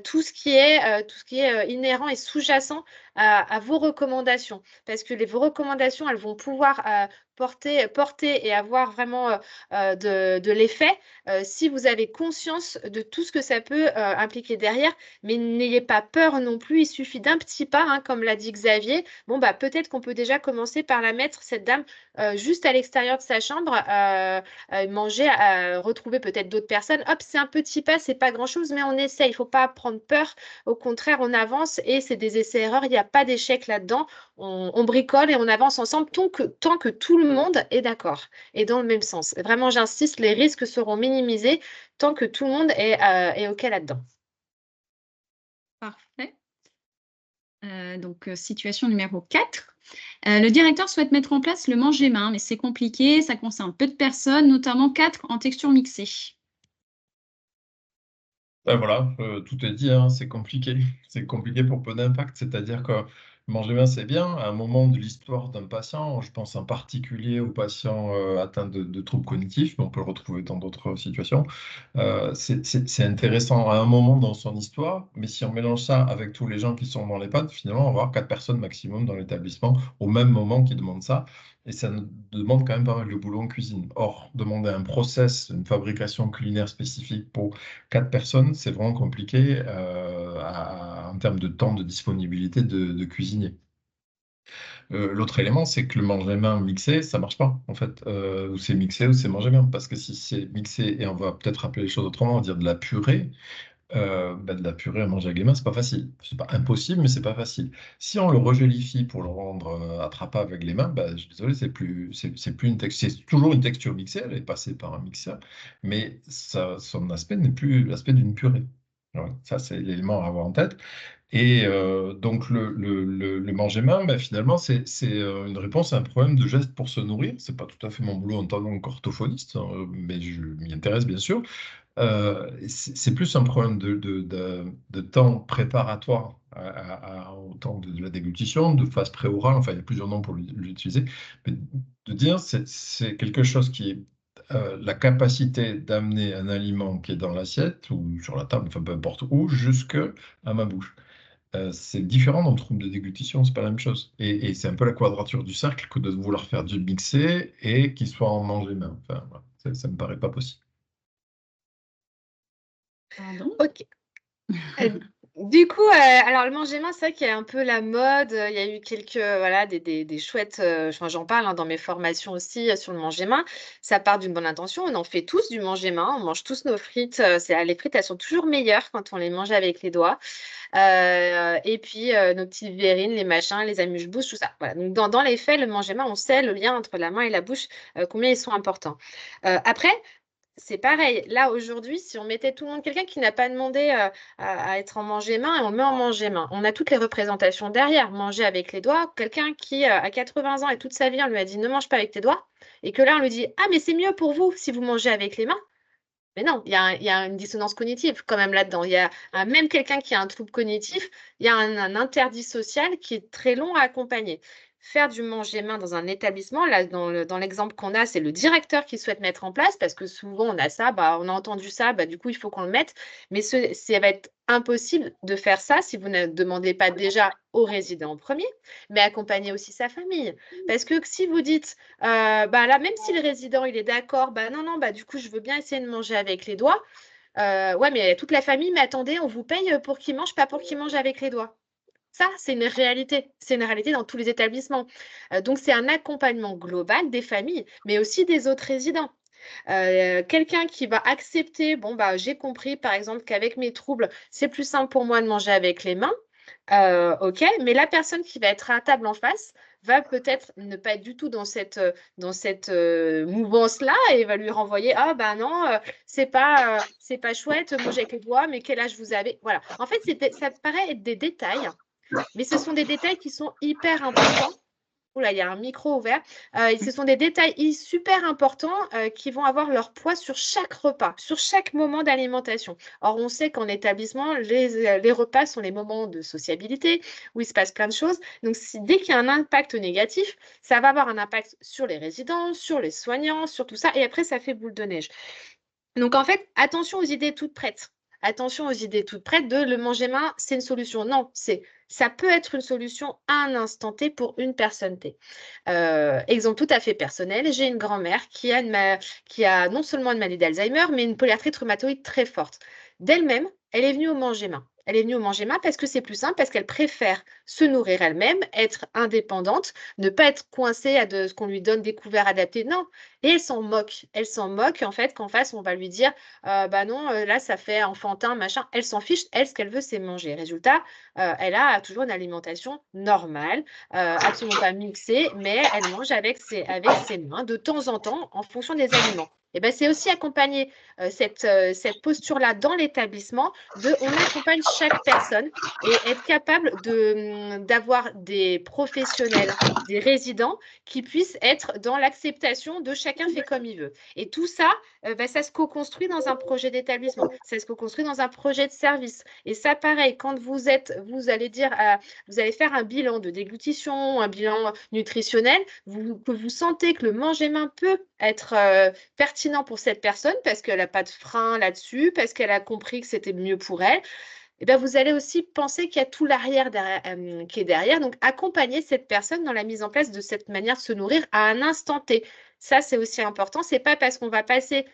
tout ce qui est inhérent et sous-jacent à vos recommandations. Parce que vos recommandations, elles vont pouvoir porter et avoir vraiment de l'effet si vous avez conscience de tout ce que ça peut impliquer derrière. Mais n'ayez pas peur non plus. Il suffit d'un petit pas, hein, comme l'a dit Xavier. Bon, bah, peut-être qu'on peut déjà commencer par la mettre, cette dame, juste à l'extérieur de sa chambre, manger, retrouver peut-être d'autres personnes. Hop, c'est un petit pas, c'est pas grand-chose, mais on essaie. Il faut pas prendre peur. Au contraire, on avance et c'est des essais-erreurs. Il n'y a pas d'échec là-dedans. On bricole et on avance ensemble tant que tout le monde est d'accord et dans le même sens. Vraiment, j'insiste, les risques seront minimisés tant que tout le monde est OK là-dedans. Parfait. Donc, situation numéro 4. Le directeur souhaite mettre en place le manger-main, mais c'est compliqué, ça concerne peu de personnes, notamment 4 en texture mixée. Ben voilà, tout est dit, hein, c'est compliqué. C'est compliqué pour peu d'impact. C'est-à-dire que manger bien, c'est bien. À un moment de l'histoire d'un patient, je pense en particulier aux patients atteints de troubles cognitifs, mais on peut le retrouver dans d'autres situations. C'est intéressant à un moment dans son histoire, mais si on mélange ça avec tous les gens qui sont dans l'EHPAD, finalement, on va avoir 4 personnes maximum dans l'établissement au même moment qui demandent ça. Et ça nous demande quand même pas mal de boulot en cuisine. Or, demander un process, une fabrication culinaire spécifique pour 4 personnes, c'est vraiment compliqué en termes de temps de disponibilité de cuisinier. L'autre élément, c'est que le manger-main mixé, ça marche pas, en fait. Ou c'est mixé ou c'est manger-main. Parce que si c'est mixé, et on va peut-être appeler les choses autrement, on va dire de la purée, de la purée à manger avec les mains, c'est pas facile. C'est pas impossible, mais c'est pas facile. Si on le regelifie pour le rendre attrapable avec les mains, je suis désolé, c'est plus une texture, c'est toujours une texture mixée, elle est passée par un mixeur, mais son aspect n'est plus l'aspect d'une purée. Ouais, ça, c'est l'élément à avoir en tête. Et donc, le manger-main, finalement, c'est une réponse à un problème de geste pour se nourrir. C'est pas tout à fait mon boulot en tant qu'orthophoniste, hein, mais je m'y intéresse bien sûr. C'est plus un problème de temps préparatoire au temps de la déglutition, de phase préorale, enfin il y a plusieurs noms pour l'utiliser, mais de dire c'est quelque chose qui est la capacité d'amener un aliment qui est dans l'assiette ou sur la table, enfin peu importe où, jusque à ma bouche. C'est différent dans le trouble de déglutition, c'est pas la même chose. Et c'est un peu la quadrature du cercle que de vouloir faire du mixé et qu'il soit en manger même. Enfin, voilà, ça me paraît pas possible. Pardon. OK. Du coup, alors le manger-main, c'est vrai qu'il y a un peu la mode. Il y a eu quelques, voilà, des chouettes, enfin, j'en parle, hein, dans mes formations aussi, sur le manger-main. Ça part d'une bonne intention. On en fait tous du manger-main. On mange tous nos frites. Les frites, elles sont toujours meilleures quand on les mange avec les doigts. Et puis, nos petites verrines, les machins, les amuse-bouches, tout ça. Voilà. Donc, dans les faits, le manger-main, on sait le lien entre la main et la bouche, combien ils sont importants. Après, c'est pareil. Là, aujourd'hui, si on mettait tout le monde, quelqu'un qui n'a pas demandé à être en manger-main, et on le met en manger-main, on a toutes les représentations derrière. Manger avec les doigts, quelqu'un qui a 80 ans et toute sa vie, on lui a dit ne mange pas avec tes doigts, et que là, on lui dit ah, mais c'est mieux pour vous si vous mangez avec les mains. Mais non, il y a une dissonance cognitive quand même là-dedans. Il y a même quelqu'un qui a un trouble cognitif, il y a un interdit social qui est très long à accompagner. Faire du manger-main dans un établissement, là, dans l'exemple qu'on a, c'est le directeur qui souhaite mettre en place parce que souvent on a ça, on a entendu ça, du coup il faut qu'on le mette. Mais ça va être impossible de faire ça si vous ne demandez pas déjà au résident en premier, mais accompagner aussi sa famille. Parce que si vous dites, là, même si le résident il est d'accord, non, du coup je veux bien essayer de manger avec les doigts. Ouais, mais toute la famille, mais attendez, on vous paye pour qu'il mange, pas pour qu'il mange avec les doigts. Ça, c'est une réalité. C'est une réalité dans tous les établissements. Donc, c'est un accompagnement global des familles, mais aussi des autres résidents. Quelqu'un qui va accepter, j'ai compris, par exemple, qu'avec mes troubles, c'est plus simple pour moi de manger avec les mains. OK, mais la personne qui va être à table en face va peut-être ne pas être du tout dans cette mouvance-là et va lui renvoyer: «Ah non, c'est pas chouette, manger avec les doigts, mais quel âge vous avez?» Voilà. En fait, ça paraît être des détails, mais ce sont des détails qui sont hyper importants Oula, il y a un micro ouvert. Ce sont des détails super importants qui vont avoir leur poids sur chaque repas, sur chaque moment d'alimentation. Or, on sait qu'en établissement, les repas sont les moments de sociabilité où il se passe plein de choses. Donc, dès qu'il y a un impact négatif, ça va avoir un impact sur les résidents, sur les soignants, sur tout ça. Et après, ça fait boule de neige. Donc, en fait, attention aux idées toutes prêtes. Attention aux idées toutes prêtes de le manger main, c'est une solution. Non, ça peut être une solution à un instant T pour une personne T. Exemple tout à fait personnel, j'ai une grand-mère qui a non seulement une maladie d'Alzheimer, mais une polyarthrite rhumatoïde très forte. D'elle-même, elle est venue au manger main. Elle est venue au manger main parce que c'est plus simple, parce qu'elle préfère se nourrir elle-même, être indépendante, ne pas être coincée à ce qu'on lui donne des couverts adaptés. Non, et elle s'en moque. Elle s'en moque, en fait, qu'en face, on va lui dire bah non, là, ça fait enfantin, machin. Elle s'en fiche. Elle, ce qu'elle veut, c'est manger. Résultat, elle a toujours une alimentation normale, absolument pas mixée, mais elle mange avec ses mains de temps en temps en fonction des aliments. Et ben, c'est aussi accompagner cette posture-là dans l'établissement on accompagne chaque personne et être capable d'avoir des professionnels, des résidents qui puissent être dans l'acceptation de chacun fait comme il veut. Et tout ça, ça se co-construit dans un projet d'établissement, ça se co-construit dans un projet de service. Et ça, pareil, quand vous allez faire un bilan de déglutition, un bilan nutritionnel, que vous sentez que le manger main peut être pertinent pour cette personne parce qu'elle n'a pas de frein là-dessus, parce qu'elle a compris que c'était mieux pour elle, eh bien, vous allez aussi penser qu'il y a tout l'arrière qui est derrière. Donc, accompagner cette personne dans la mise en place de cette manière de se nourrir à un instant T. Ça, c'est aussi important. Ce n'est pas parce qu'on va passer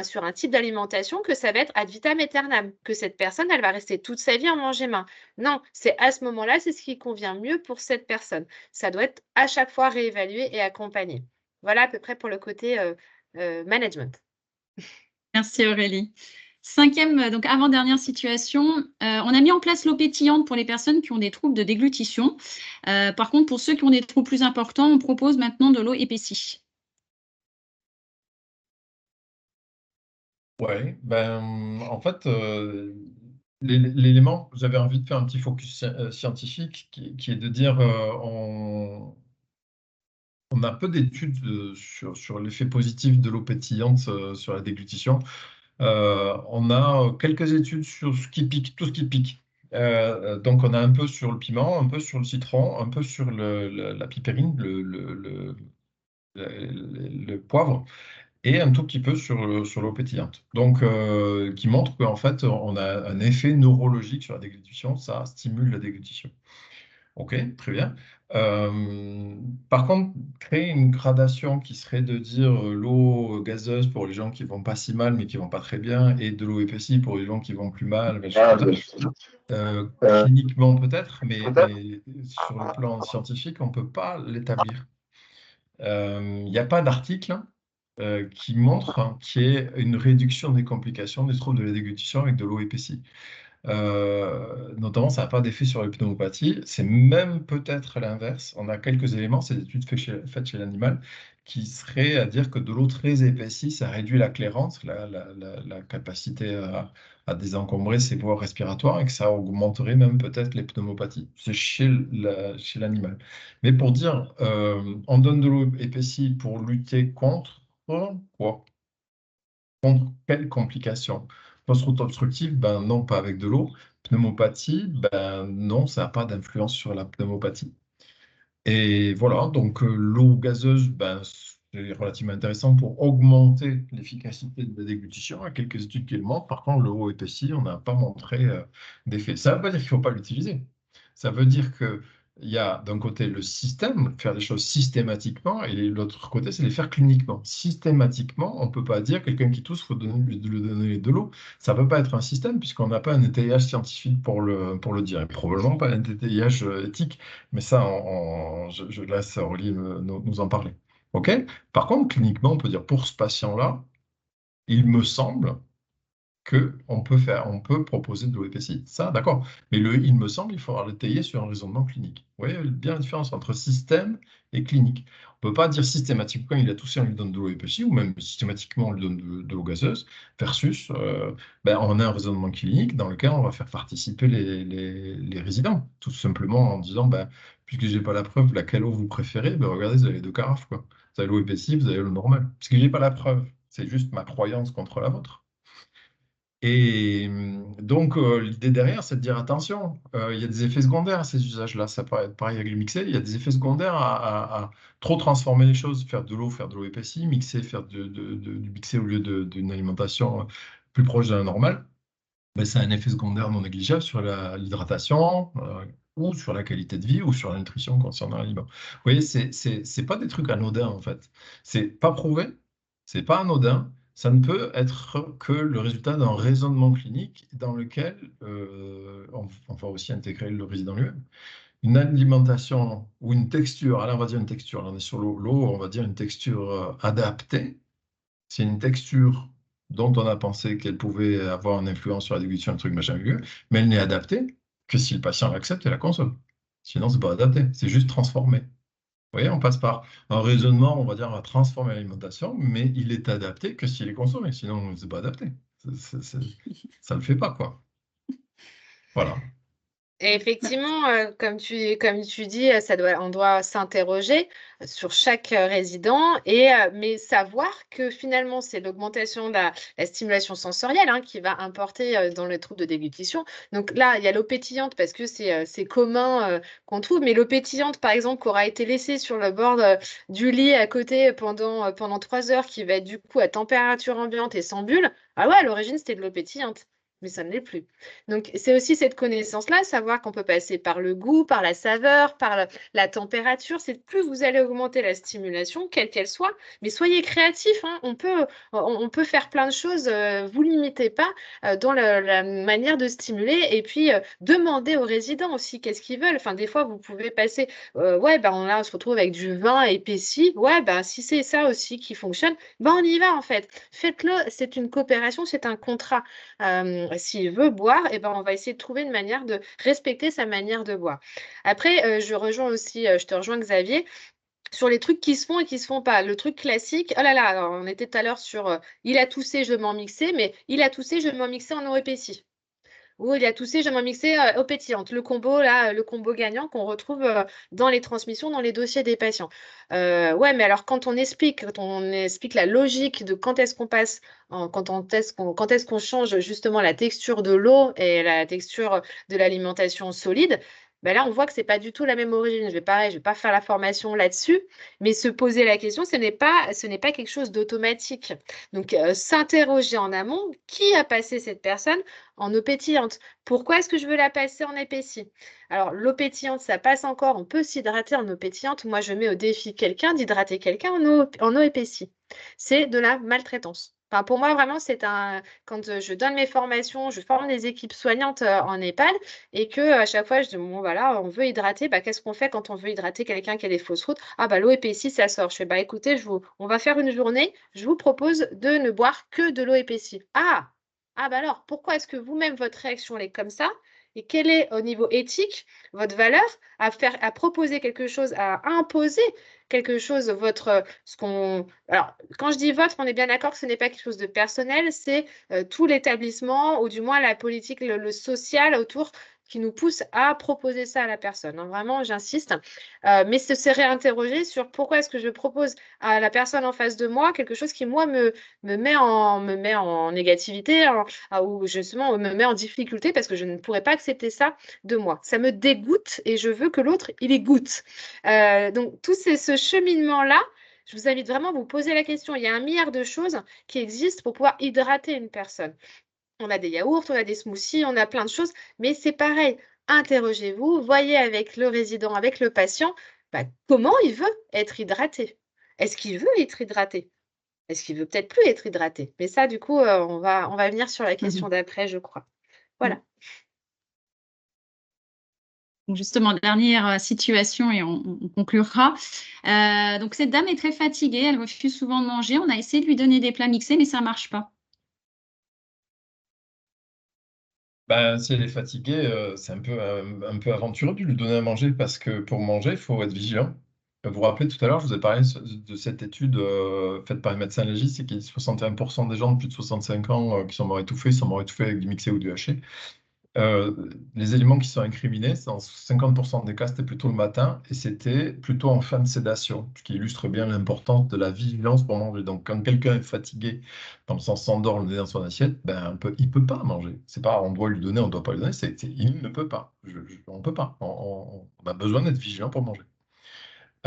sur un type d'alimentation que ça va être ad vitam aeternam, que cette personne, elle va rester toute sa vie en manger main. Non, c'est à ce moment-là, c'est ce qui convient mieux pour cette personne. Ça doit être à chaque fois réévalué et accompagné. Voilà à peu près pour le côté management. Merci Aurélie. Cinquième, donc avant-dernière situation, on a mis en place l'eau pétillante pour les personnes qui ont des troubles de déglutition. Par contre, pour ceux qui ont des troubles plus importants, on propose maintenant de l'eau épaissie. Ouais, en fait, l'élément, j'avais envie de faire un petit focus scientifique qui est de dire on a peu d'études sur l'effet positif de l'eau pétillante sur la déglutition. On a quelques études sur ce qui pique, tout ce qui pique. Donc, on a un peu sur le piment, un peu sur le citron, un peu sur la piperine, le poivre, et un tout petit peu sur l'eau pétillante. Donc, qui montre qu'en fait, on a un effet neurologique sur la déglutition, ça stimule la déglutition. Ok, très bien. Par contre, créer une gradation qui serait de dire l'eau gazeuse pour les gens qui vont pas si mal mais qui vont pas très bien et de l'eau épaissie pour les gens qui vont plus mal, cliniquement peut-être, mais sur le plan scientifique, on peut pas l'établir. Il n'y a pas d'article qui montre qu'il y ait une réduction des complications des troubles de la déglutition avec de l'eau épaissie. Notamment, ça n'a pas d'effet sur la pneumopathie. C'est même peut-être l'inverse. On a quelques éléments, ces études faites chez l'animal, qui seraient à dire que de l'eau très épaissie, ça réduit la clairance, la capacité à désencombrer ses voies respiratoires et que ça augmenterait même peut-être les pneumopathies. C'est chez l'animal. Mais pour dire, on donne de l'eau épaissie pour lutter contre quoi? Contre quelles complications? Post-route obstructive, ben non, pas avec de l'eau. Pneumopathie, ben non, ça n'a pas d'influence sur la pneumopathie. Et voilà, donc l'eau gazeuse, ben, c'est relativement intéressant pour augmenter l'efficacité de la déglutition. Il y a quelques études qui le montrent. Par contre, l'eau épaissie, on n'a pas montré d'effet. Ça ne veut pas dire qu'il ne faut pas l'utiliser. Ça veut dire que il y a d'un côté le système, faire des choses systématiquement, et l'autre côté, c'est les faire cliniquement. Systématiquement, on ne peut pas dire quelqu'un qui tousse, il faut lui donner de l'eau. Ça ne peut pas être un système, puisqu'on n'a pas un étayage scientifique pour le dire, et probablement pas un étayage éthique, mais ça, je laisse Aurélie nous en parler. OK? Par contre, cliniquement, on peut dire pour ce patient-là, il me semble qu'on peut proposer de l'eau épaissie. Ça, d'accord. Mais il me semble qu'il faudra l'étayer sur un raisonnement clinique. Vous voyez bien la différence entre système et clinique. On ne peut pas dire systématiquement, quand il a toussé, on lui donne de l'eau épaissie, ou même systématiquement, on lui donne de l'eau gazeuse, versus, on a un raisonnement clinique dans lequel on va faire participer les résidents, tout simplement en disant, puisque je n'ai pas la preuve, laquelle eau vous préférez, regardez, vous avez les 2 carafes, quoi. Vous avez l'eau épaissie, vous avez l'eau normale. Parce que je n'ai pas la preuve, c'est juste ma croyance contre la vôtre. Et donc, l'idée derrière, c'est de dire attention, il y a des effets secondaires à ces usages-là. Ça peut être pareil avec le mixé. Il y a des effets secondaires à trop transformer les choses, faire de l'eau épaissie, mixer, faire du mixé au lieu d'une alimentation plus proche de la normale. Ça a un effet secondaire non négligeable sur l'hydratation ou sur la qualité de vie ou sur la nutrition concernant l'aliment. Vous voyez, c'est pas des trucs anodins en fait. C'est pas prouvé, c'est pas anodin. Ça ne peut être que le résultat d'un raisonnement clinique dans lequel on va aussi intégrer le résident lui-même. Une alimentation ou une texture, alors on va dire une texture, là on est sur l'eau, on va dire une texture adaptée. C'est une texture dont on a pensé qu'elle pouvait avoir une influence sur la déglutition, un truc machin, mais elle n'est adaptée que si le patient l'accepte et la consomme. Sinon, c'est pas adapté, c'est juste transformé. Vous voyez, on passe par un raisonnement, on va dire, on va transformer l'alimentation, mais il est adapté que s'il est consommé, sinon, c'est pas adapté. Ça ne le fait pas, quoi. Voilà. Et effectivement, comme tu dis, on doit s'interroger sur chaque résident, mais savoir que finalement, c'est l'augmentation de la stimulation sensorielle qui va importer dans les troubles de déglutition. Donc là, il y a l'eau pétillante parce que c'est commun qu'on trouve, mais l'eau pétillante, par exemple, qui aura été laissée sur le bord du lit à côté pendant 3 heures, qui va être du coup à température ambiante et sans bulle, ah ouais, à l'origine, c'était de l'eau pétillante. Mais ça ne l'est plus. Donc, c'est aussi cette connaissance-là, savoir qu'on peut passer par le goût, par la saveur, par la température. C'est plus vous allez augmenter la stimulation, quelle qu'elle soit, mais soyez créatifs. On peut faire plein de choses. Vous limitez pas dans la manière de stimuler. Et puis, demandez aux résidents aussi qu'est-ce qu'ils veulent. Enfin, des fois, vous pouvez passer, on se retrouve avec du vin épaissi. Si c'est ça aussi qui fonctionne, on y va en fait. Faites-le. C'est une coopération, c'est un contrat. S'il veut boire, on va essayer de trouver une manière de respecter sa manière de boire. Après, je te rejoins Xavier, sur les trucs qui se font et qui se font pas. Le truc classique, oh là là, alors, on était tout à l'heure sur il a toussé, je vais m'en mixer, mais il a toussé, je vais m'en mixer en eau épaissie. Ou il a toussé, je vais m'en mixer eau pétillante. Le combo gagnant qu'on retrouve dans les transmissions, dans les dossiers des patients. Mais alors quand on explique la logique de quand est-ce qu'on passe, quand est-ce qu'on change justement la texture de l'eau et la texture de l'alimentation solide, là, on voit que ce n'est pas du tout la même origine. Je ne vais pas faire la formation là-dessus, mais se poser la question, ce n'est pas quelque chose d'automatique. Donc, s'interroger en amont, qui a passé cette personne en eau pétillante? Pourquoi est-ce que je veux la passer en épaissie? Alors, l'eau pétillante, ça passe encore, on peut s'hydrater en eau pétillante. Moi, je mets au défi quelqu'un d'hydrater quelqu'un en eau épaissie. C'est de la maltraitance. Enfin, pour moi, vraiment, quand je donne mes formations, je forme des équipes soignantes en EHPAD et qu'à chaque fois, je dis, bon, voilà, on veut hydrater. Qu'est-ce qu'on fait quand on veut hydrater quelqu'un qui a des fausses routes? L'eau épaissie, ça sort. Je fais, écoutez, on va faire une journée. Je vous propose de ne boire que de l'eau épaissie. Alors, pourquoi est-ce que vous-même, votre réaction elle est comme ça? Et quelle est, au niveau éthique, votre valeur à proposer quelque chose, à imposer quelque chose, Alors, quand je dis votre, on est bien d'accord que ce n'est pas quelque chose de personnel, c'est tout l'établissement, ou du moins la politique, le social autour, qui nous pousse à proposer ça à la personne. Vraiment, j'insiste. Mais se réinterroger sur pourquoi est-ce que je propose à la personne en face de moi quelque chose qui, moi, me met en négativité, ou justement me met en difficulté parce que je ne pourrais pas accepter ça de moi. Ça me dégoûte et je veux que l'autre, il y goûte. Donc, tout ce cheminement-là, je vous invite vraiment à vous poser la question. Il y a 1 milliard de choses qui existent pour pouvoir hydrater une personne. On a des yaourts, on a des smoothies, on a plein de choses, mais c'est pareil. Interrogez-vous, voyez avec le résident, avec le patient, comment il veut être hydraté. Est-ce qu'il veut être hydraté? Est-ce qu'il veut peut-être plus être hydraté? Mais ça, du coup, on va venir sur la question d'après, je crois. Voilà. Donc justement, dernière situation et on conclura. Donc cette dame est très fatiguée, elle refuse souvent de manger. On a essayé de lui donner des plats mixés, mais ça ne marche pas. Ben, si elle est fatiguée, c'est un peu aventureux de lui donner à manger parce que pour manger, il faut être vigilant. Vous vous rappelez tout à l'heure, je vous ai parlé de cette étude faite par les médecins légistes, c'est qu'il y a 61% des gens de plus de 65 ans qui sont morts étouffés, ils sont morts étouffés avec du mixé ou du haché. Les éléments qui sont incriminés, dans 50% des cas, c'était plutôt le matin et c'était plutôt en fin de sédation, ce qui illustre bien l'importance de la vigilance pour manger. Donc, quand quelqu'un est fatigué, dans le sens s'endort le nez dans son assiette, ben, il peut pas manger. C'est pas on doit lui donner, on doit pas lui donner, il ne peut pas. On peut pas. On a besoin d'être vigilant pour manger.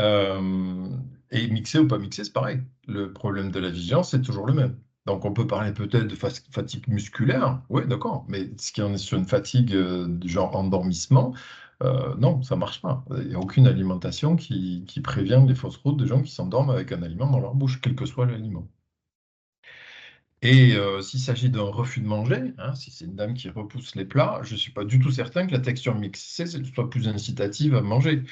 Euh, et mixé ou pas mixé, c'est pareil. Le problème de la vigilance, c'est toujours le même. Donc, on peut parler peut-être de fatigue musculaire, oui, d'accord, mais ce qui en est sur une fatigue du genre endormissement, non, ça marche pas. Il n'y a aucune alimentation qui prévient les fausses routes de gens qui s'endorment avec un aliment dans leur bouche, quel que soit l'aliment. Et s'il s'agit d'un refus de manger, hein, si c'est une dame qui repousse les plats, je ne suis pas du tout certain que la texture mixée soit plus incitative à manger.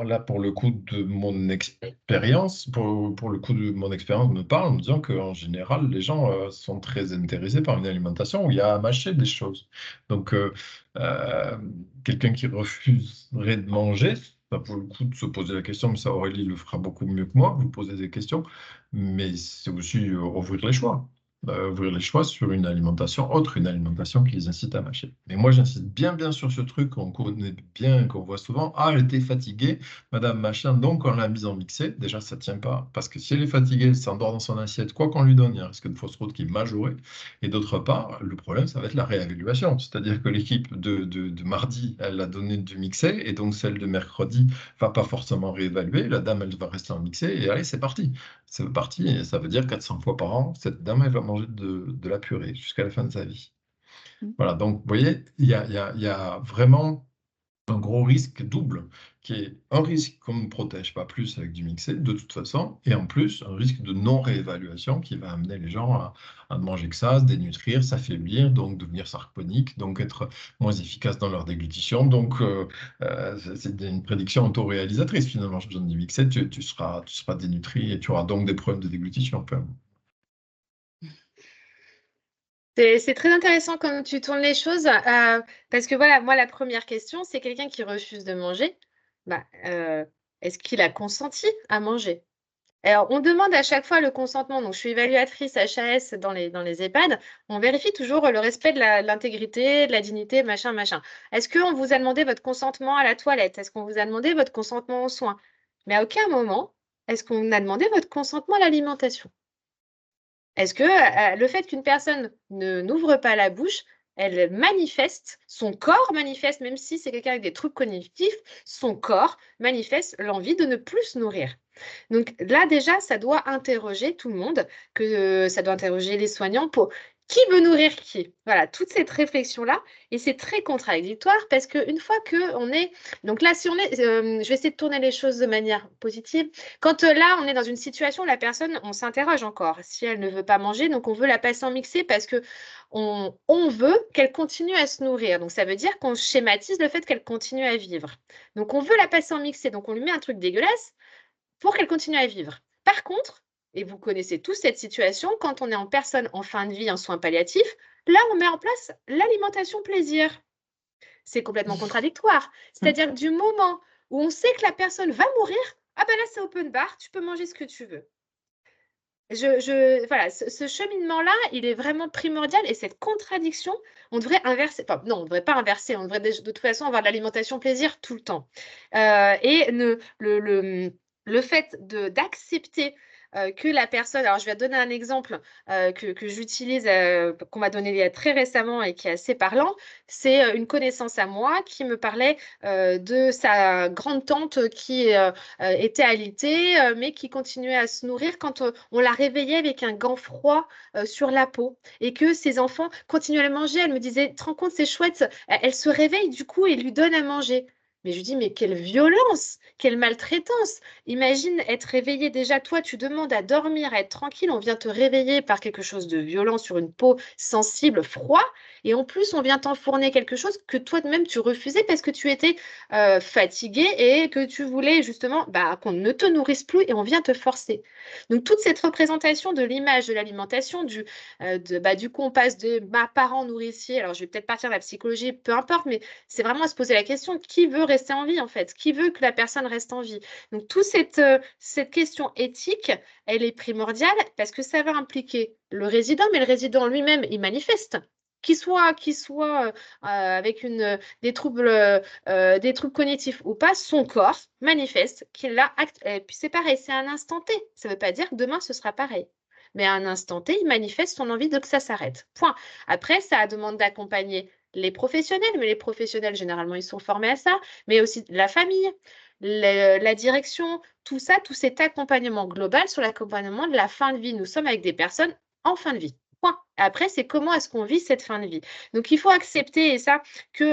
Là, pour le coup de mon expérience, pour le coup de mon expérience me parle en me disant qu'en général, les gens sont très intéressés par une alimentation où il y a à mâcher des choses. Donc, euh, quelqu'un qui refuserait de manger, ça vaut le coup de se poser la question, mais ça Aurélie le fera beaucoup mieux que moi, vous posez des questions, mais c'est aussi ouvrir les choix. Ouvrir les choix sur une alimentation autre, une alimentation qui les incite à mâcher. Mais moi, j'insiste bien sur ce truc qu'on connaît bien, qu'on voit souvent. Ah, elle était fatiguée, Madame Machin, donc on l'a mise en mixé. Déjà, ça ne tient pas, parce que si elle est fatiguée, elle s'endort dans son assiette, quoi qu'on lui donne, il y a un risque de fausse route qui est majoré. Et d'autre part, le problème, ça va être la réévaluation. C'est-à-dire que l'équipe de mardi, elle a donné du mixé, et donc celle de mercredi va pas forcément réévaluer. La dame, elle va rester en mixé, et allez, c'est parti. C'est parti, et ça veut dire 400 fois par an, cette dame, elle va manger de la purée jusqu'à la fin de sa vie. Voilà, donc vous voyez, il y a vraiment un gros risque double, qui est un risque qu'on ne protège pas plus avec du mixé, de toute façon, et en plus, un risque de non-réévaluation qui va amener les gens à ne manger que ça, se dénutrir, s'affaiblir, donc devenir sarcopeniques, donc être moins efficaces dans leur déglutition. Donc, c'est une prédiction autoréalisatrice, finalement. Je te donne du mixé, tu seras dénutri et tu auras donc des problèmes de déglutition. C'est très intéressant comme tu tournes les choses, parce que voilà, moi, la première question, c'est quelqu'un qui refuse de manger, bah, est-ce qu'il a consenti à manger? Alors, on demande à chaque fois le consentement. Donc, je suis évaluatrice HAS dans les EHPAD. On vérifie toujours le respect de l'intégrité, de la dignité, machin, machin. Est-ce qu'on vous a demandé votre consentement à la toilette? Est-ce qu'on vous a demandé votre consentement aux soins? Mais à aucun moment, est-ce qu'on a demandé votre consentement à l'alimentation? Est-ce que le fait qu'une personne n'ouvre pas la bouche, elle manifeste, son corps manifeste, même si c'est quelqu'un avec des troubles cognitifs, son corps manifeste l'envie de ne plus se nourrir. Donc là, déjà, ça doit interroger tout le monde, ça doit interroger les soignants pour qui veut nourrir qui. Voilà, toute cette réflexion-là, et c'est très contradictoire parce qu'une fois qu'on est... Donc là, si on est... je vais essayer de tourner les choses de manière positive. Quand là, on est dans une situation où la personne, on s'interroge encore. Si elle ne veut pas manger, donc on veut la passer en mixé parce que on veut qu'elle continue à se nourrir. Donc ça veut dire qu'on schématise le fait qu'elle continue à vivre. Donc on veut la passer en mixé, donc on lui met un truc dégueulasse pour qu'elle continue à vivre. Par contre, et vous connaissez tous cette situation, quand on est en personne en fin de vie, en soins palliatifs, là, on met en place l'alimentation plaisir. C'est complètement contradictoire. C'est-à-dire que du moment où on sait que la personne va mourir, ah ben là, c'est open bar, tu peux manger ce que tu veux. Voilà, ce cheminement-là, il est vraiment primordial et cette contradiction, on devrait inverser. Enfin, non, on ne devrait pas inverser. On devrait de toute façon avoir de l'alimentation plaisir tout le temps. Et le fait d'accepter que la personne, alors je vais donner un exemple que j'utilise, qu'on m'a donné très récemment et qui est assez parlant, c'est une connaissance à moi qui me parlait de sa grande-tante qui était alitée, mais qui continuait à se nourrir quand on la réveillait avec un gant froid sur la peau et que ses enfants continuaient à manger. Elle me disait, tu te rends compte, c'est chouette, elle se réveille du coup et lui donne à manger. Mais je lui dis, mais quelle violence, quelle maltraitance. Imagine être réveillé déjà, toi, tu demandes à dormir, à être tranquille, on vient te réveiller par quelque chose de violent sur une peau sensible, froid, et en plus, on vient t'enfourner quelque chose que toi-même tu refusais parce que tu étais fatigué et que tu voulais justement qu'on ne te nourrisse plus et on vient te forcer. Donc, toute cette représentation de l'image de l'alimentation, du coup, on passe de ma parent nourricier, alors je vais peut-être partir de la psychologie, peu importe, mais c'est vraiment à se poser la question, qui veut rester en vie en fait? Qui veut que la personne reste en vie? Donc, toute cette question éthique, elle est primordiale parce que ça va impliquer le résident, mais le résident lui-même, il manifeste. Qu'il soit avec des troubles cognitifs ou pas, son corps manifeste qu'il l'a acte. Et puis c'est pareil, c'est un instant T. Ça ne veut pas dire que demain ce sera pareil. Mais à un instant T, il manifeste son envie de que ça s'arrête. Point. Après, ça demande d'accompagner les professionnels, mais les professionnels, généralement, ils sont formés à ça, mais aussi la famille, la direction, tout ça, tout cet accompagnement global sur l'accompagnement de la fin de vie. Nous sommes avec des personnes en fin de vie. Point. Après, c'est comment est-ce qu'on vit cette fin de vie. Donc, il faut accepter, et ça, que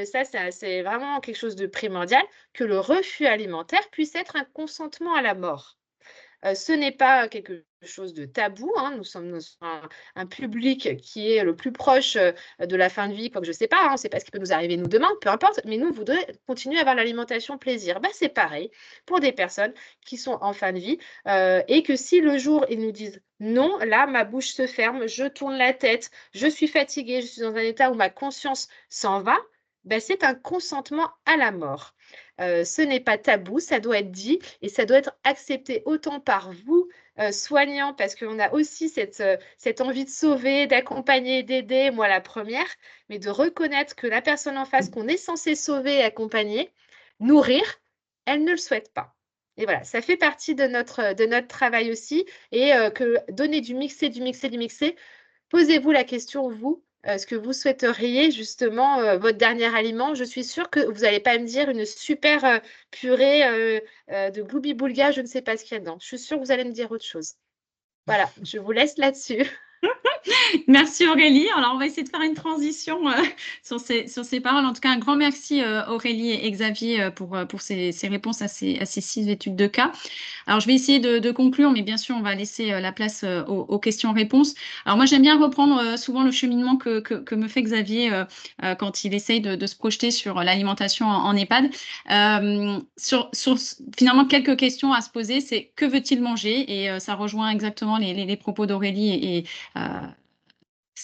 ça, c'est vraiment quelque chose de primordial, que le refus alimentaire puisse être un consentement à la mort. Ce n'est pas quelque chose de tabou, hein. Nous sommes un public qui est le plus proche de la fin de vie, quoique je ne sais pas, hein, on ne sait pas ce qui peut nous arriver nous demain, peu importe, mais nous, on voudrait continuer à avoir l'alimentation plaisir. C'est pareil pour des personnes qui sont en fin de vie et que si le jour, ils nous disent non, là, ma bouche se ferme, je tourne la tête, je suis fatiguée, je suis dans un état où ma conscience s'en va, c'est un consentement à la mort. Ce n'est pas tabou, ça doit être dit et ça doit être accepté autant par vous, soignants, parce qu'on a aussi cette envie de sauver, d'accompagner, d'aider, moi la première, mais de reconnaître que la personne en face qu'on est censé sauver et accompagner, nourrir, elle ne le souhaite pas. Et voilà, ça fait partie de notre travail aussi et que donner du mixé, posez-vous la question, vous, ce que vous souhaiteriez justement, votre dernier aliment. Je suis sûre que vous n'allez pas me dire une super purée de gloubi-boulga, je ne sais pas ce qu'il y a dedans. Je suis sûre que vous allez me dire autre chose. Voilà, je vous laisse là-dessus. Merci Aurélie. Alors, on va essayer de faire une transition sur ces paroles. En tout cas, un grand merci Aurélie et Xavier pour ces réponses à ces 6 études de cas. Alors, je vais essayer de conclure, mais bien sûr, on va laisser la place aux questions-réponses. Alors, moi, j'aime bien reprendre souvent le cheminement que me fait Xavier quand il essaye de se projeter sur l'alimentation en EHPAD. Sur finalement, quelques questions à se poser, c'est que veut-il manger? Et ça rejoint exactement les propos d'Aurélie et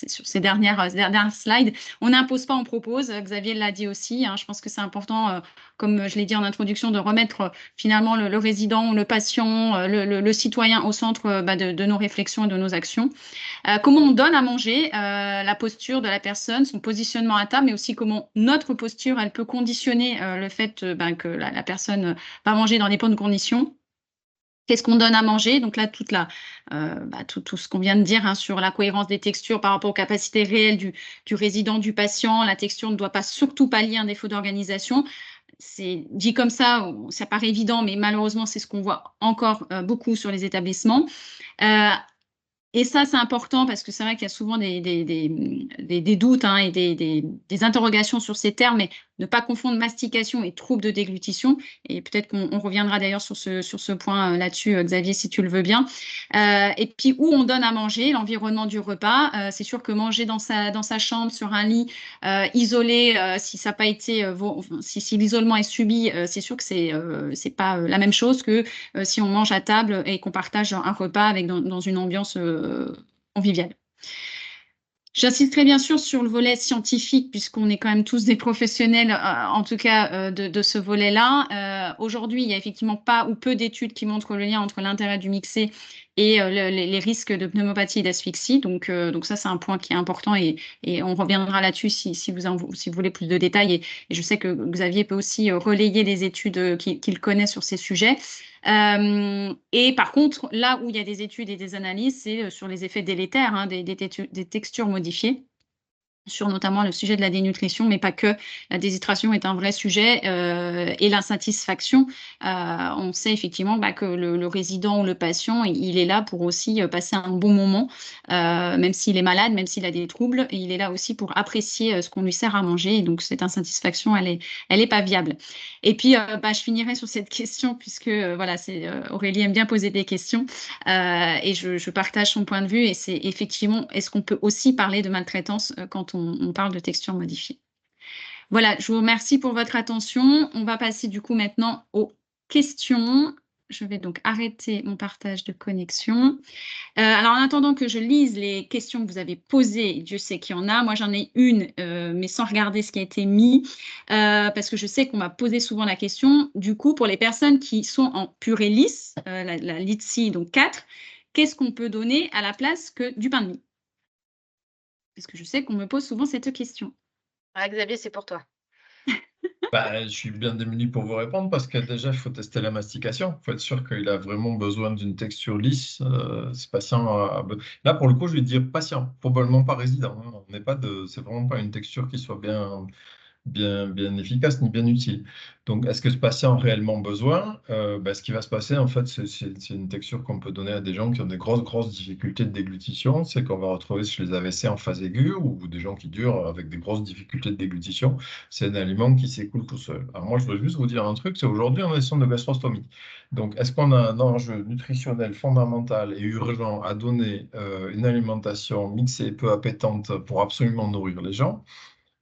sur ces dernières slides. On n'impose pas, on propose. Xavier l'a dit aussi. Je pense que c'est important, comme je l'ai dit en introduction, de remettre finalement le résident, le patient, le citoyen au centre de nos réflexions et de nos actions. Comment on donne à manger, la posture de la personne, son positionnement à table, mais aussi comment notre posture, elle peut conditionner le fait que la personne va manger dans des bonnes conditions. Qu'est-ce qu'on donne à manger? Donc là, tout ce qu'on vient de dire sur la cohérence des textures par rapport aux capacités réelles du résident, du patient. La texture ne doit pas surtout pallier un défaut d'organisation. C'est dit comme ça paraît évident, mais malheureusement, c'est ce qu'on voit encore beaucoup sur les établissements. Et ça, c'est important parce que c'est vrai qu'il y a souvent des doutes et des interrogations sur ces termes, mais ne pas confondre mastication et trouble de déglutition. Et peut-être qu'on reviendra d'ailleurs sur ce point là-dessus, Xavier, si tu le veux bien. Et puis, où on donne à manger, l'environnement du repas. C'est sûr que manger dans sa chambre, sur un lit, isolé, si ça n'a pas été, si l'isolement est subi, c'est sûr que c'est pas la même chose que si on mange à table et qu'on partage un repas dans une ambiance conviviale. J'insisterai bien sûr sur le volet scientifique, puisqu'on est quand même tous des professionnels, en tout cas de ce volet-là. Aujourd'hui, il n'y a effectivement pas ou peu d'études qui montrent le lien entre l'intérêt du mixé et les risques de pneumopathie et d'asphyxie. Donc ça, c'est un point qui est important et on reviendra là-dessus si vous voulez plus de détails. Et je sais que Xavier peut aussi relayer les études qu'il connaît sur ces sujets. Et par contre, là où il y a des études et des analyses, c'est sur les effets délétères des textures modifiées. sur notamment le sujet de la dénutrition, mais pas que. La déshydratation est un vrai sujet et l'insatisfaction. On sait effectivement que le résident ou le patient, il est là pour aussi passer un bon moment, même s'il est malade, même s'il a des troubles, il est là aussi pour apprécier ce qu'on lui sert à manger. Et donc, cette insatisfaction, elle est pas viable. Et puis, je finirai sur cette question, puisque voilà, Aurélie aime bien poser des questions et je partage son point de vue. Et c'est effectivement, est-ce qu'on peut aussi parler de maltraitance quand on parle de texture modifiée? Voilà, je vous remercie pour votre attention. On va passer du coup maintenant aux questions. Je vais donc arrêter mon partage de connexion. Alors, en attendant que je lise les questions que vous avez posées, Dieu sait qu'il y en a. Moi, j'en ai une, mais sans regarder ce qui a été mis, parce que je sais qu'on m'a posé souvent la question. Du coup, pour les personnes qui sont en purée lisse, la Litsi, donc 4, qu'est-ce qu'on peut donner à la place que du pain de mie? Parce que je sais qu'on me pose souvent cette question. Ah, Xavier, c'est pour toi. Je suis bien démuni pour vous répondre parce que déjà, il faut tester la mastication. Il faut être sûr qu'il a vraiment besoin d'une texture lisse. Ce patient Là, pour le coup, je vais dire patient, probablement pas résident, hein. On n'est pas c'est vraiment pas une texture qui soit bien efficace ni bien utile. Donc, est-ce que ce patient a réellement besoin? Ce qui va se passer, en fait, c'est une texture qu'on peut donner à des gens qui ont des grosses difficultés de déglutition. C'est qu'on va retrouver chez les AVC en phase aiguë ou des gens qui durent avec des grosses difficultés de déglutition. C'est un aliment qui s'écoule tout seul. Alors moi, je voudrais juste vous dire un truc, c'est aujourd'hui, on a des sondes de gastrostomie. Donc, est-ce qu'on a un enjeu nutritionnel fondamental et urgent à donner une alimentation mixée, peu appétante pour absolument nourrir les gens?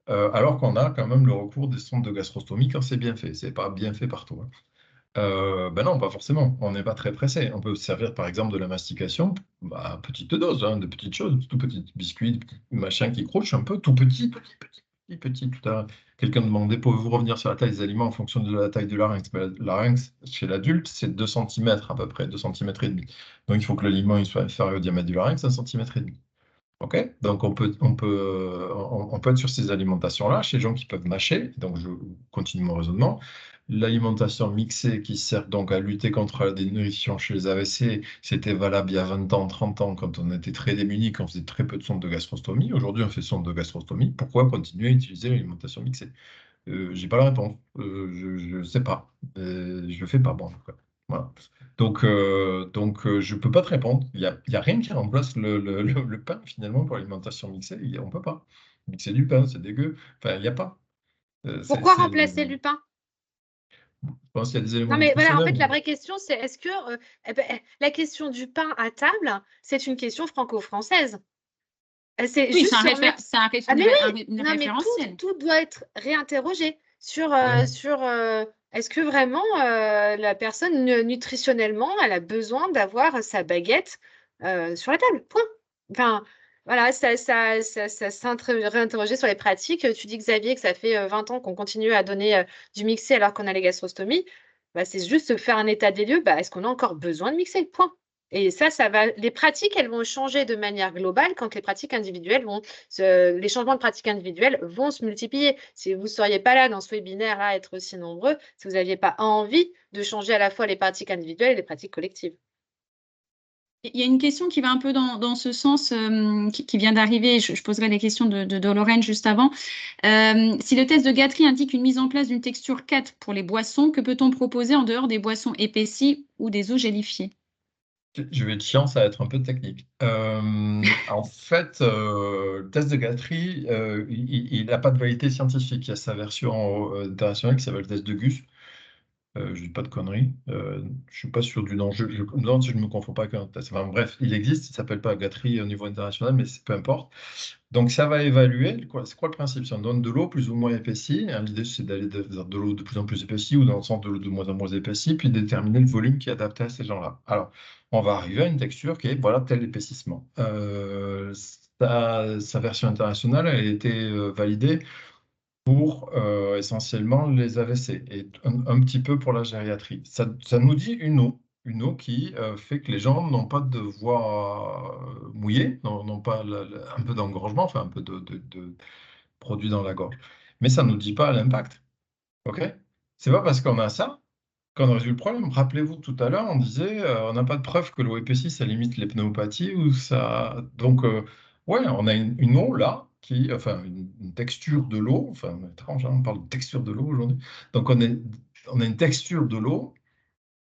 Alors qu'on a quand même le recours des sondes de gastrostomie quand c'est bien fait. C'est pas bien fait partout, hein. Non, pas forcément. On n'est pas très pressé. On peut se servir par exemple de la mastication, à petite dose, hein, de petites choses, tout petits biscuits, machin qui crochent un peu, tout petit. Tout à l'heure, quelqu'un demandait, pouvez-vous revenir sur la taille des aliments en fonction de la taille du larynx? Le larynx, chez l'adulte, c'est 2 cm à peu près, 2,5 cm. Donc il faut que l'aliment il soit inférieur au diamètre du larynx, 1,5 cm. OK? Donc, on peut être sur ces alimentations-là, chez les gens qui peuvent mâcher. Donc, je continue mon raisonnement. L'alimentation mixée qui sert donc à lutter contre la dénutrition chez les AVC, c'était valable il y a 20 ans, 30 ans, quand on était très démunis, quand on faisait très peu de sondes de gastrostomie. Aujourd'hui, on fait sondes de gastrostomie. Pourquoi continuer à utiliser l'alimentation mixée? Je n'ai pas la réponse. Je ne sais pas. Je ne le fais pas, bon, en tout cas. Voilà. Donc, je ne peux pas te répondre. Il y a rien qui remplace le pain, finalement, pour l'alimentation mixée. On ne peut pas. Mixer du pain, c'est dégueu. Enfin, il n'y a pas. Pourquoi remplacer du pain? Je pense qu'il y a des éléments Non, mais voilà, en fait, la nutritionnels. vraie question, c'est est-ce que la question du pain à table, c'est une question franco-française? C'est Oui, juste se remettre. Ah, mais oui, une non, mais référentielle. tout doit être réinterrogé sur, Ouais. est-ce que vraiment la personne nutritionnellement, elle a besoin d'avoir sa baguette sur la table, point. Enfin, voilà, réinterroger sur les pratiques. Tu dis, Xavier, que ça fait 20 ans qu'on continue à donner du mixé alors qu'on a les gastrostomies. C'est juste faire un état des lieux. Est-ce qu'on a encore besoin de mixer? Point. Et ça va. Les pratiques, elles vont changer de manière globale quand les pratiques individuelles les changements de pratiques individuelles vont se multiplier. Si vous ne seriez pas là dans ce webinaire-là, à être aussi nombreux, si vous n'aviez pas envie de changer à la fois les pratiques individuelles et les pratiques collectives. Il y a une question qui va un peu dans ce sens, qui vient d'arriver. Je poserai les questions de Lorraine juste avant. Si le test de Guthrie indique une mise en place d'une texture 4 pour les boissons, que peut-on proposer en dehors des boissons épaissies ou des eaux gélifiées? Je vais être chiant, ça va être un peu technique. En fait, le test de Guthrie, il n'a pas de validité scientifique. Il y a sa version internationale qui s'appelle le test de Gus. Je dis pas de conneries. Je suis pas sûr du nom. Je me demande si je me confonds pas avec un test. Enfin, bref, il existe. Il s'appelle pas Guthrie au niveau international, mais peu importe. Donc, ça va évaluer. C'est quoi le principe? Si on donne de l'eau plus ou moins épaissie, hein, l'idée c'est d'aller vers de l'eau de plus en plus épaissie ou dans le sens de l'eau de moins en moins épaissie, puis déterminer le volume qui est adapté à ces gens-là. Alors, on va arriver à une texture qui est voilà tel épaississement. Sa version internationale a été validée pour essentiellement les AVC et un petit peu pour la gériatrie. Ça nous dit une eau qui fait que les gens n'ont pas de voie mouillée, n'ont pas un peu d'engorgement, enfin un peu de produit dans la gorge. Mais ça ne nous dit pas l'impact. OK? C'est pas parce qu'on a ça qu'on a résolu le problème. Rappelez-vous, tout à l'heure, on disait on n'a pas de preuve que l'eau épaissie, ça limite les pneumopathies ou ça. Donc, ouais, on a une eau là enfin une texture de l'eau, enfin étrange, hein, on parle de texture de l'eau aujourd'hui. Donc on a une texture de l'eau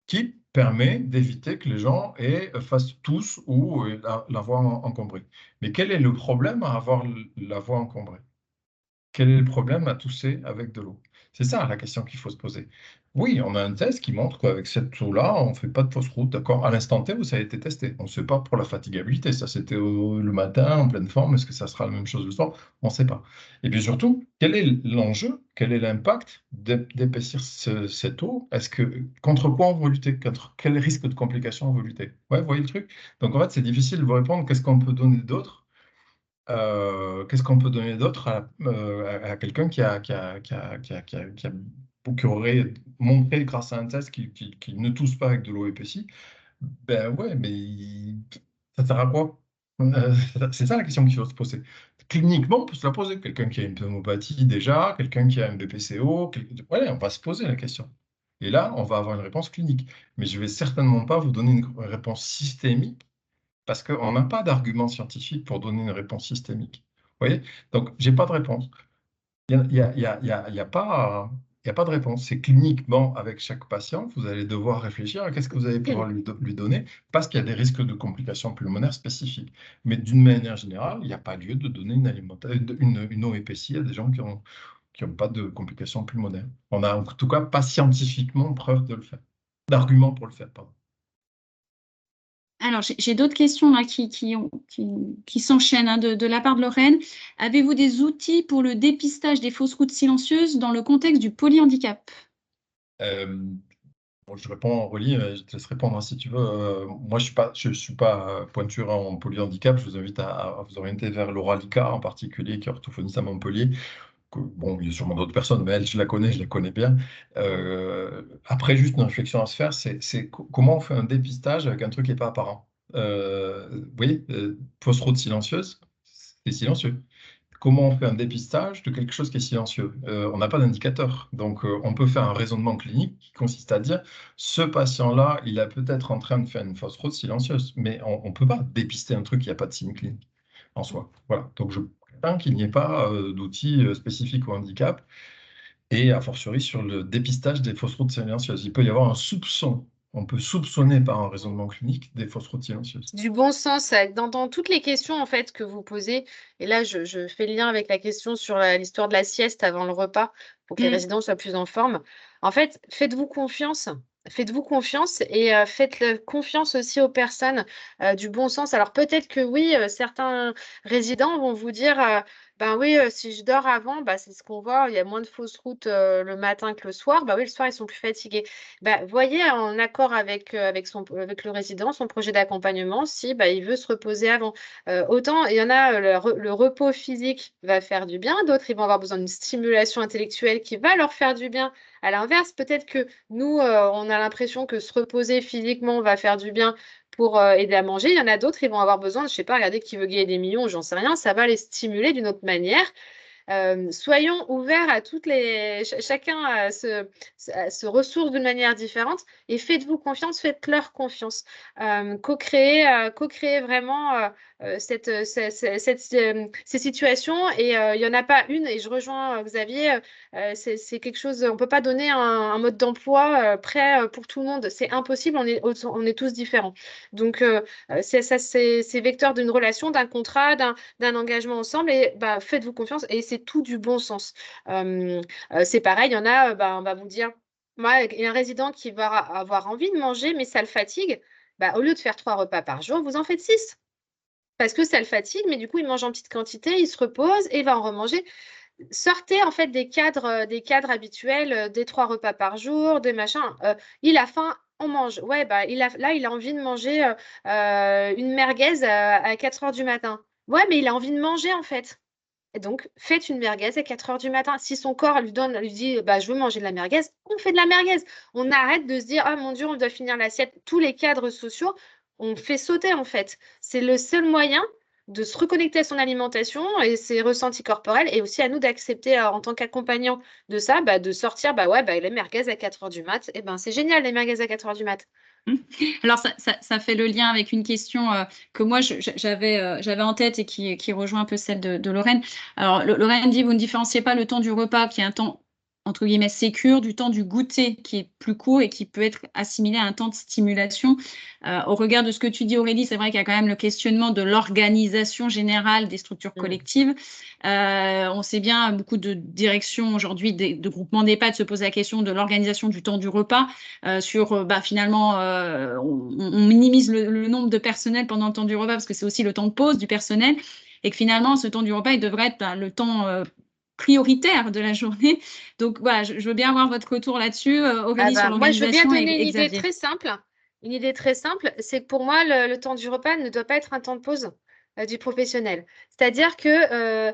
qui permet d'éviter que les gens fassent tous ou la voie encombrée. Mais quel est le problème à avoir la voie encombrée? Quel est le problème à tousser avec de l'eau? C'est ça la question qu'il faut se poser. Oui, on a un test qui montre qu'avec cette eau-là, on ne fait pas de fausse route, d'accord? À l'instant T où ça a été testé. On ne sait pas pour la fatigabilité. Ça, c'était le matin, en pleine forme. Est-ce que ça sera la même chose le soir? On ne sait pas. Et puis surtout, quel est l'enjeu? Quel est l'impact d'épaissir cette eau? Contre quoi on veut lutter? Contre quel risque de complication on veut lutter? Ouais, vous voyez le truc? Donc en fait, c'est difficile de vous répondre. Qu'est-ce qu'on peut donner d'autre? Qu'est-ce qu'on peut donner d'autre à quelqu'un qui aurait montré grâce à un test qu'il ne tousse pas avec de l'eau épaissie? Ben ouais, mais ça sert à quoi? C'est ça la question qu'il faut se poser. Cliniquement, on peut se la poser. Quelqu'un qui a une pneumopathie déjà, quelqu'un qui a un BPCO, ouais, on va se poser la question. Et là, on va avoir une réponse clinique. Mais je ne vais certainement pas vous donner une réponse systémique parce qu'on n'a pas d'argument scientifique pour donner une réponse systémique. Vous voyez? Donc, j'ai pas de réponse. Il n'y a pas de réponse. C'est cliniquement, avec chaque patient, vous allez devoir réfléchir à qu'est-ce que vous allez pouvoir lui donner, parce qu'il y a des risques de complications pulmonaires spécifiques. Mais d'une manière générale, il n'y a pas lieu de donner une eau épaissie à des gens qui n'ont pas de complications pulmonaires. On n'a en tout cas pas scientifiquement preuve de le faire, d'argument pour le faire, pardon. Alors, j'ai d'autres questions là qui s'enchaînent hein, de la part de Lorraine. Avez-vous des outils pour le dépistage des fausses routes silencieuses dans le contexte du polyhandicap? Bon, je réponds en relis, je te laisse répondre hein, si tu veux. Moi, je suis pas pointure en polyhandicap. Je vous invite à vous orienter vers Laura Lica en particulier, qui est orthophoniste à Montpellier. Bon, il y a sûrement d'autres personnes, mais elle, je la connais bien. Après, juste une réflexion à se faire, c'est comment on fait un dépistage avec un truc qui n'est pas apparent. Vous voyez, fausse route silencieuse, c'est silencieux. Comment on fait un dépistage de quelque chose qui est silencieux? On n'a pas d'indicateur. Donc, on peut faire un raisonnement clinique qui consiste à dire, ce patient-là, il est peut-être en train de faire une fausse route silencieuse, mais on ne peut pas dépister un truc qui n'a pas de signe clinique en soi. Voilà. Donc, je crains qu'il n'y ait pas d'outils spécifiques au handicap, et a fortiori sur le dépistage des fausses routes silencieuses. Il peut y avoir un soupçon. On peut soupçonner par un raisonnement clinique des fausses routes silencieuses. Du bon sens dans toutes les questions en fait que vous posez. Et là, je fais le lien avec la question sur l'histoire de la sieste avant le repas pour que les résidents soient plus en forme. En fait, faites-vous confiance. Faites-vous confiance et faites confiance aussi aux personnes du bon sens. Alors peut-être que oui, certains résidents vont vous dire ben oui, si je dors avant, bah, c'est ce qu'on voit, il y a moins de fausses routes le matin que le soir. Bah oui, le soir, ils sont plus fatigués. Bah, voyez en accord avec le résident, son projet d'accompagnement, si bah, il veut se reposer avant. Autant il y en a, le repos physique va faire du bien, d'autres, ils vont avoir besoin d'une stimulation intellectuelle qui va leur faire du bien. À l'inverse, peut-être que nous, on a l'impression que se reposer physiquement va faire du bien pour aider à manger. Il y en a d'autres, ils vont avoir besoin, je ne sais pas, regarder Qui veut gagner des millions, j'en sais rien, ça va les stimuler d'une autre manière. Soyons ouverts à chacun à se ressource d'une manière différente et faites-vous confiance, faites-leur confiance. Co-créer vraiment ces situations et il n'y en a pas une, et je rejoins Xavier, c'est quelque chose, on ne peut pas donner un mode d'emploi prêt pour tout le monde, c'est impossible, on est tous différents. Donc, c'est vecteur d'une relation, d'un contrat, d'un engagement ensemble et bah, faites-vous confiance et c'est tout du bon sens. C'est pareil, il y en a, bah, on va vous dire, moi, il y a un résident qui va avoir envie de manger, mais ça le fatigue. Bah, au lieu de faire 3 repas par jour, vous en faites 6. Parce que ça le fatigue, mais du coup, il mange en petite quantité, il se repose et il va en remanger. Sortez en fait des cadres habituels, des 3 repas par jour, des machins. Il a faim, on mange. Ouais, bah, il a envie de manger une merguez à 4 heures du matin. Ouais, mais il a envie de manger en fait. Et donc, faites une merguez à 4 heures du matin. Si son corps lui dit bah, je veux manger de la merguez, on fait de la merguez. On arrête de se dire ah mon Dieu, on doit finir l'assiette. Tous les cadres sociaux, on fait sauter en fait. C'est le seul moyen de se reconnecter à son alimentation et ses ressentis corporels, et aussi à nous d'accepter en tant qu'accompagnant de ça, bah, de sortir bah ouais, bah, les merguez à 4 heures du mat. Et ben, c'est génial les merguez à 4 heures du mat. Alors, ça fait le lien avec une question que moi, j'avais en tête et qui rejoint un peu celle de Lorraine. Alors, Lorraine dit, vous ne différenciez pas le temps du repas, qui est un temps, entre guillemets, sécure, du temps du goûter, qui est plus court et qui peut être assimilé à un temps de stimulation. Au regard de ce que tu dis, Aurélie, c'est vrai qu'il y a quand même le questionnement de l'organisation générale des structures collectives. On sait bien, beaucoup de directions aujourd'hui, de groupements d'EHPAD se posent la question de l'organisation du temps du repas. Finalement, on minimise le nombre de personnel pendant le temps du repas parce que c'est aussi le temps de pause du personnel et que finalement, ce temps du repas, il devrait être le temps prioritaire de la journée. Donc voilà, je veux bien avoir votre retour là-dessus, Aurélie, sur Moi, je veux bien l'organisation donner une et idée Xavier. très simple. Une idée très simple, c'est que pour moi, le temps du repas ne doit pas être un temps de pause du professionnel. C'est-à-dire que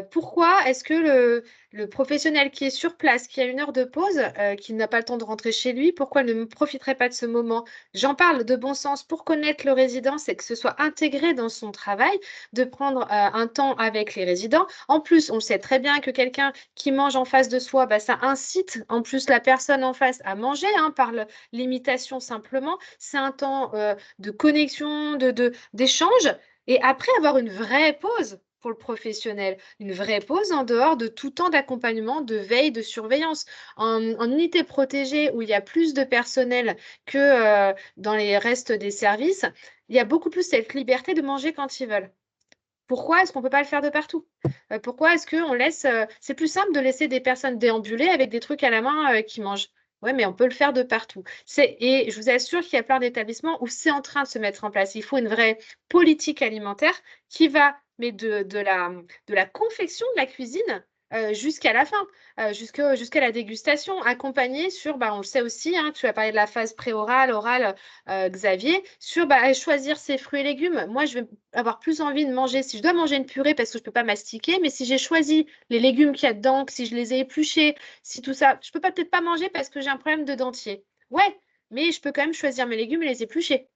pourquoi est-ce que le professionnel qui est sur place, qui a 1 heure de pause, qui n'a pas le temps de rentrer chez lui, pourquoi il ne profiterait pas de ce moment? J'en parle de bon sens pour connaître le résident, c'est que ce soit intégré dans son travail, de prendre un temps avec les résidents. En plus, on sait très bien que quelqu'un qui mange en face de soi, ça incite en plus la personne en face à manger, par l'imitation simplement. C'est un temps de connexion, d'échange. Et après, avoir une vraie pause pour le professionnel, une vraie pause en dehors de tout temps d'accompagnement, de veille, de surveillance. En unité protégée, où il y a plus de personnel que dans les restes des services, il y a beaucoup plus cette liberté de manger quand ils veulent. Pourquoi est-ce qu'on ne peut pas le faire de partout? Pourquoi est-ce qu'on laisse... c'est plus simple de laisser des personnes déambuler avec des trucs à la main qui mangent. Oui, mais on peut le faire de partout. Et je vous assure qu'il y a plein d'établissements où c'est en train de se mettre en place. Il faut une vraie politique alimentaire qui va, mais de la confection de la cuisine jusqu'à la fin, jusqu'à la dégustation, accompagnée sur, on le sait aussi, tu as parlé de la phase pré-orale, orale, Xavier, sur choisir ses fruits et légumes. Moi, je vais avoir plus envie de manger, si je dois manger une purée parce que je ne peux pas mastiquer, mais si j'ai choisi les légumes qu'il y a dedans, que si je les ai épluchés, si tout ça, je ne peux peut-être pas manger parce que j'ai un problème de dentier. Ouais, mais je peux quand même choisir mes légumes et les éplucher.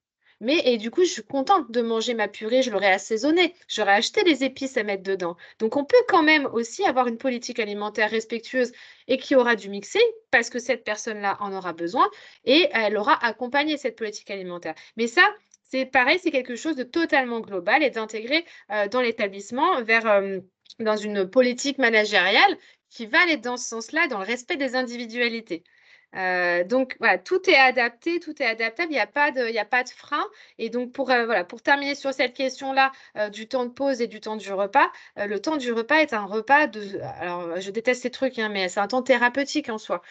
Et du coup, je suis contente de manger ma purée, je l'aurais assaisonnée, j'aurais acheté les épices à mettre dedans. Donc, on peut quand même aussi avoir une politique alimentaire respectueuse et qui aura du mixé parce que cette personne-là en aura besoin et elle aura accompagné cette politique alimentaire. Mais ça, c'est pareil, c'est quelque chose de totalement global et d'intégrer dans l'établissement dans une politique managériale qui va aller dans ce sens-là, dans le respect des individualités. Donc voilà, tout est adapté, tout est adaptable, il n'y a pas de frein. Et donc pour terminer sur cette question-là du temps de pause et du temps du repas, le temps du repas est un repas alors je déteste ces trucs, mais c'est un temps thérapeutique en soi.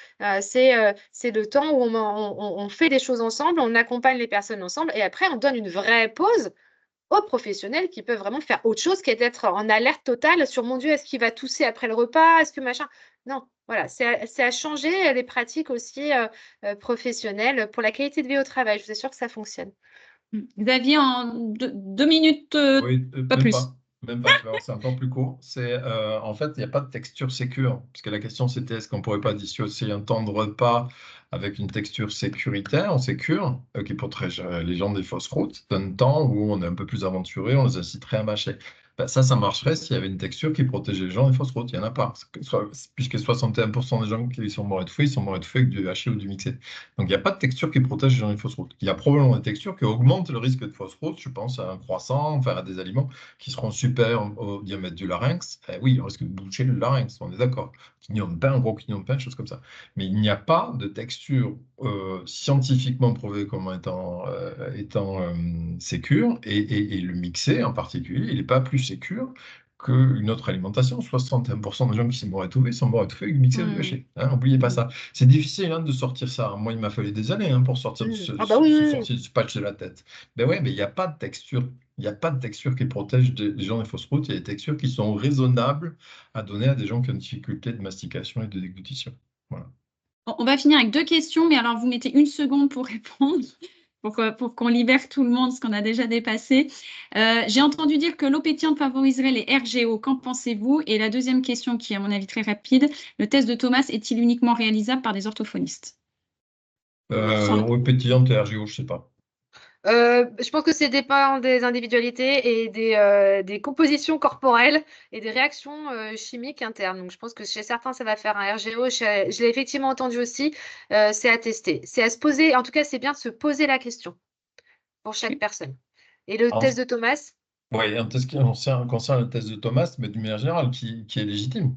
C'est le temps où on fait des choses ensemble, on accompagne les personnes ensemble et après on donne une vraie pause aux professionnels qui peuvent vraiment faire autre chose qu'être en alerte totale sur mon Dieu, est-ce qu'il va tousser après le repas? Est-ce que machin? Non, voilà, c'est à changer les pratiques aussi professionnelles pour la qualité de vie au travail. Je vous assure que ça fonctionne. Xavier, en 2 minutes, Oui, pas plus. Même pas, alors c'est encore plus court. En fait, il n'y a pas de texture sécure. Parce que la question, c'était est-ce qu'on ne pourrait pas dissocier un temps de repas avec une texture sécuritaire, sécure, qui protège les gens des fausses routes, d'un temps où on est un peu plus aventuré, on les inciterait à mâcher. Ça marcherait s'il y avait une texture qui protégeait les gens des fausses routes. Il n'y en a pas. Puisque 61% des gens qui sont morts étouffés, ils sont morts étouffés avec du haché ou du mixé. Donc, il n'y a pas de texture qui protège les gens des fausses routes. Il y a probablement des textures qui augmentent le risque de fausse route. Je pense à un croissant, enfin à des aliments qui seront super au diamètre du larynx. Oui, on risque de boucher le larynx, on est d'accord. Quignon de pain, gros quignon de pain, choses comme ça. Mais il n'y a pas de texture scientifiquement prouvée comme étant sécure. Et le mixé, en particulier, il n'est pas plus sécure qu'une autre alimentation. 61% des gens qui sont morts étouffés sont morts étouffés avec du mixé ou du haché. N'oubliez pas ça. C'est difficile de sortir ça. Moi, il m'a fallu des années pour sortir de ce patch de la tête. Ben ouais, mais il n'y a pas de texture. Il n'y a pas de texture qui protège les gens des fausses routes. Il y a des textures qui sont raisonnables à donner à des gens qui ont une difficulté de mastication et de déglutition. Voilà. On va finir avec 2 questions, mais alors vous mettez 1 seconde pour répondre, pour qu'on libère tout le monde, ce qu'on a déjà dépassé. J'ai entendu dire que l'eau pétillante favoriserait les RGO. Qu'en pensez-vous? Et la deuxième question, qui est à mon avis très rapide, le test de Thomas est-il uniquement réalisable par des orthophonistes? Eau pétillante et RGO, je ne sais pas. Je pense que c'est dépend des individualités et des compositions corporelles et des réactions chimiques internes. Donc, je pense que chez certains, ça va faire un RGO. Je l'ai effectivement entendu aussi. C'est à tester. C'est à se poser. En tout cas, c'est bien de se poser la question pour chaque personne. Et le test de Thomas? Oui, un test qui concerne le test de Thomas, mais d'une manière générale, qui est légitime.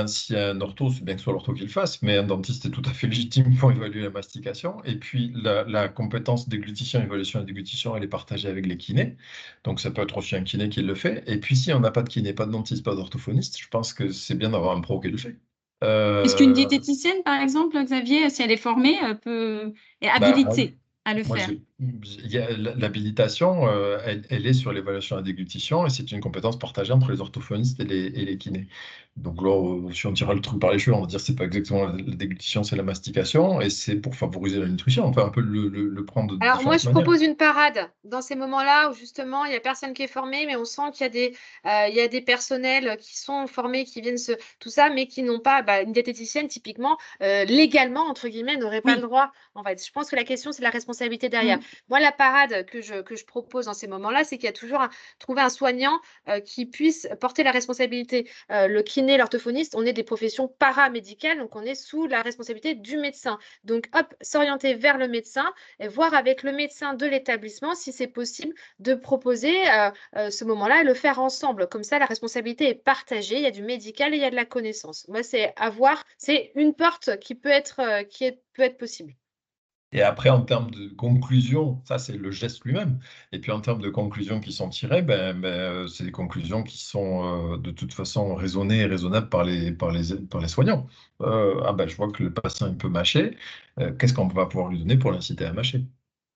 S'il y a un ortho, c'est bien que ce soit l'ortho qui le fasse, mais un dentiste est tout à fait légitime pour évaluer la mastication. Et puis, la compétence déglutition, évaluation et déglutition, elle est partagée avec les kinés. Donc, ça peut être aussi un kiné qui le fait. Et puis, si on n'a pas de kiné, pas de dentiste, pas d'orthophoniste, je pense que c'est bien d'avoir un pro qui le fait. Est-ce qu'une diététicienne, par exemple, Xavier, si elle est formée, est habilitée à le faire? L'habilitation, elle est sur l'évaluation de la déglutition et c'est une compétence partagée entre les orthophonistes et les kinés. Donc là, si on tire le truc par les cheveux, on va dire que c'est pas exactement la déglutition, c'est la mastication et c'est pour favoriser la nutrition. On peut un peu le prendre de Alors, moi, différentes je manières. propose une parade dans ces moments-là où justement, il n'y a personne qui est formé, mais on sent qu'il y a des personnels qui sont formés, qui viennent tout ça, mais qui n'ont pas, une diététicienne, typiquement, légalement, entre guillemets, n'aurait pas le droit. En fait, je pense que la question, c'est la responsabilité derrière. Moi, la parade que je propose dans ces moments-là, c'est qu'il y a toujours trouver un soignant qui puisse porter la responsabilité. Le kiné, l'orthophoniste, on est des professions paramédicales, donc on est sous la responsabilité du médecin. Donc, hop, s'orienter vers le médecin et voir avec le médecin de l'établissement si c'est possible de proposer ce moment-là et le faire ensemble. Comme ça, la responsabilité est partagée, il y a du médical et il y a de la connaissance. Moi, c'est une porte qui peut être possible. Et après, en termes de conclusion, ça c'est le geste lui-même. Et puis en termes de conclusions qui sont tirées, c'est des conclusions qui sont de toute façon raisonnées et raisonnables par les soignants. Je vois que le patient il peut mâcher. Qu'est-ce qu'on va pouvoir lui donner pour l'inciter à mâcher?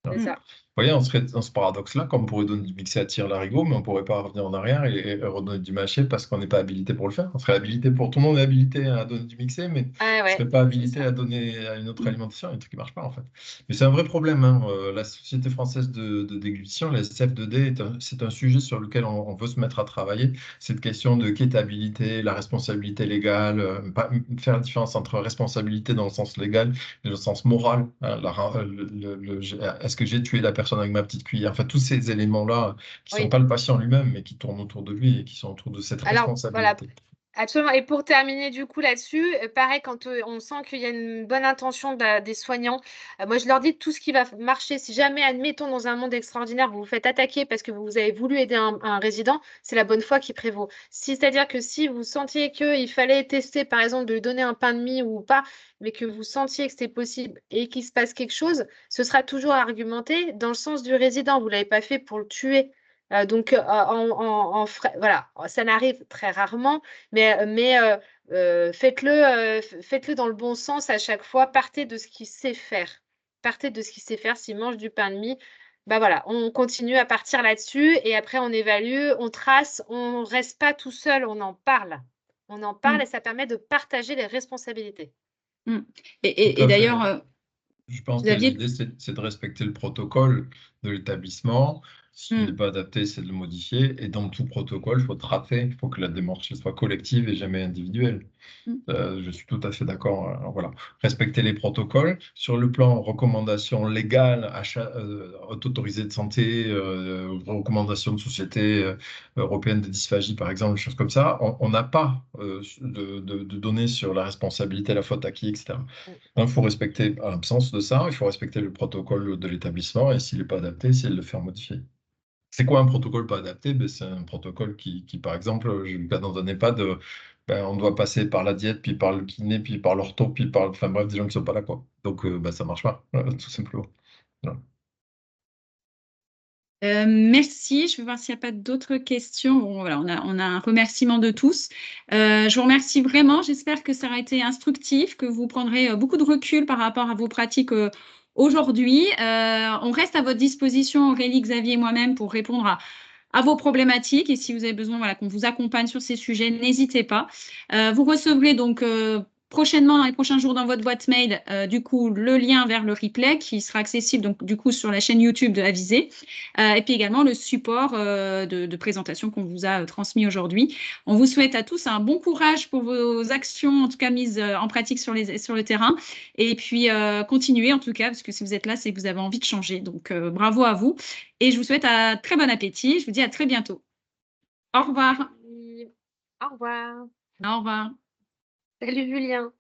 C'est ça. Vous voyez, on serait dans ce paradoxe-là, comme on pourrait donner du mixé à tire-larigot, mais on ne pourrait pas revenir en arrière et redonner du mâché parce qu'on n'est pas habilité pour le faire. On serait habilité pour tout le monde est habilité à donner du mixé, mais on ne serait pas habilité à donner à une autre alimentation, un truc qui ne marche pas en fait. Mais c'est un vrai problème, hein. La Société française de déglutition, la SFDD, c'est un sujet sur lequel on veut se mettre à travailler. Cette question de qui est habilité, la responsabilité légale, faire la différence entre responsabilité dans le sens légal et le sens moral. Hein, est-ce que j'ai tué la personne avec ma petite cuillère? Enfin, tous ces éléments-là qui ne sont pas le patient lui-même, mais qui tournent autour de lui et qui sont autour de cette responsabilité. Voilà. Absolument. Et pour terminer du coup là-dessus, pareil, quand on sent qu'il y a une bonne intention des soignants, moi je leur dis tout ce qui va marcher. Si jamais, admettons, dans un monde extraordinaire, vous vous faites attaquer parce que vous avez voulu aider un résident, c'est la bonne foi qui prévaut. C'est-à-dire que si vous sentiez qu'il fallait tester, par exemple, de lui donner un pain de mie ou pas, mais que vous sentiez que c'était possible et qu'il se passe quelque chose, ce sera toujours argumenté dans le sens du résident. Vous ne l'avez pas fait pour le tuer. Voilà, ça n'arrive très rarement, mais faites-le dans le bon sens à chaque fois. Partez de ce qu'il sait faire. Partez de ce qu'il sait faire. S'il mange du pain de mie, voilà, on continue à partir là-dessus et après on évalue, on trace, on ne reste pas tout seul, on en parle. On en parle et ça permet de partager les responsabilités. Et d'ailleurs, je pense que l'idée, c'est de respecter le protocole de l'établissement. S'il n'est pas adapté, c'est de le modifier. Et dans tout protocole, il faut tracer, il faut que la démarche soit collective et jamais individuelle. Je suis tout à fait d'accord. Voilà. Respecter les protocoles. Sur le plan recommandations légales, achat autorisé de santé, recommandations de société européenne de dysphagie, par exemple, des choses comme ça, on n'a pas de données sur la responsabilité, la faute à qui, etc. Donc, il faut respecter, en l'absence de ça, il faut respecter le protocole de l'établissement et s'il n'est pas adapté, c'est de le faire modifier. C'est quoi un protocole pas adapté? C'est un protocole qui, par exemple, je le cas dans un EHPAD, on doit passer par la diète, puis par le kiné, puis par l'ortho, puis par, enfin bref, des gens qui ne sont pas là, quoi. Donc, ça ne marche pas, tout simplement. Voilà. Merci. Je vais voir s'il n'y a pas d'autres questions. Bon, voilà, on a un remerciement de tous. Je vous remercie vraiment. J'espère que ça aura été instructif, que vous prendrez beaucoup de recul par rapport à vos pratiques aujourd'hui. On reste à votre disposition, Aurélie, Xavier et moi-même, pour répondre à vos problématiques. Et si vous avez besoin qu'on vous accompagne sur ces sujets, n'hésitez pas. Vous recevrez donc prochainement, dans les prochains jours, dans votre boîte mail, du coup, le lien vers le replay qui sera accessible donc, du coup, sur la chaîne YouTube de Avisé, et puis également le support de présentation qu'on vous a transmis aujourd'hui. On vous souhaite à tous un bon courage pour vos actions, en tout cas mises en pratique sur le terrain, et puis continuez en tout cas, parce que si vous êtes là, c'est que vous avez envie de changer. Donc, bravo à vous, et je vous souhaite un très bon appétit. Je vous dis à très bientôt. Au revoir. Au revoir. Au revoir. Salut Julien.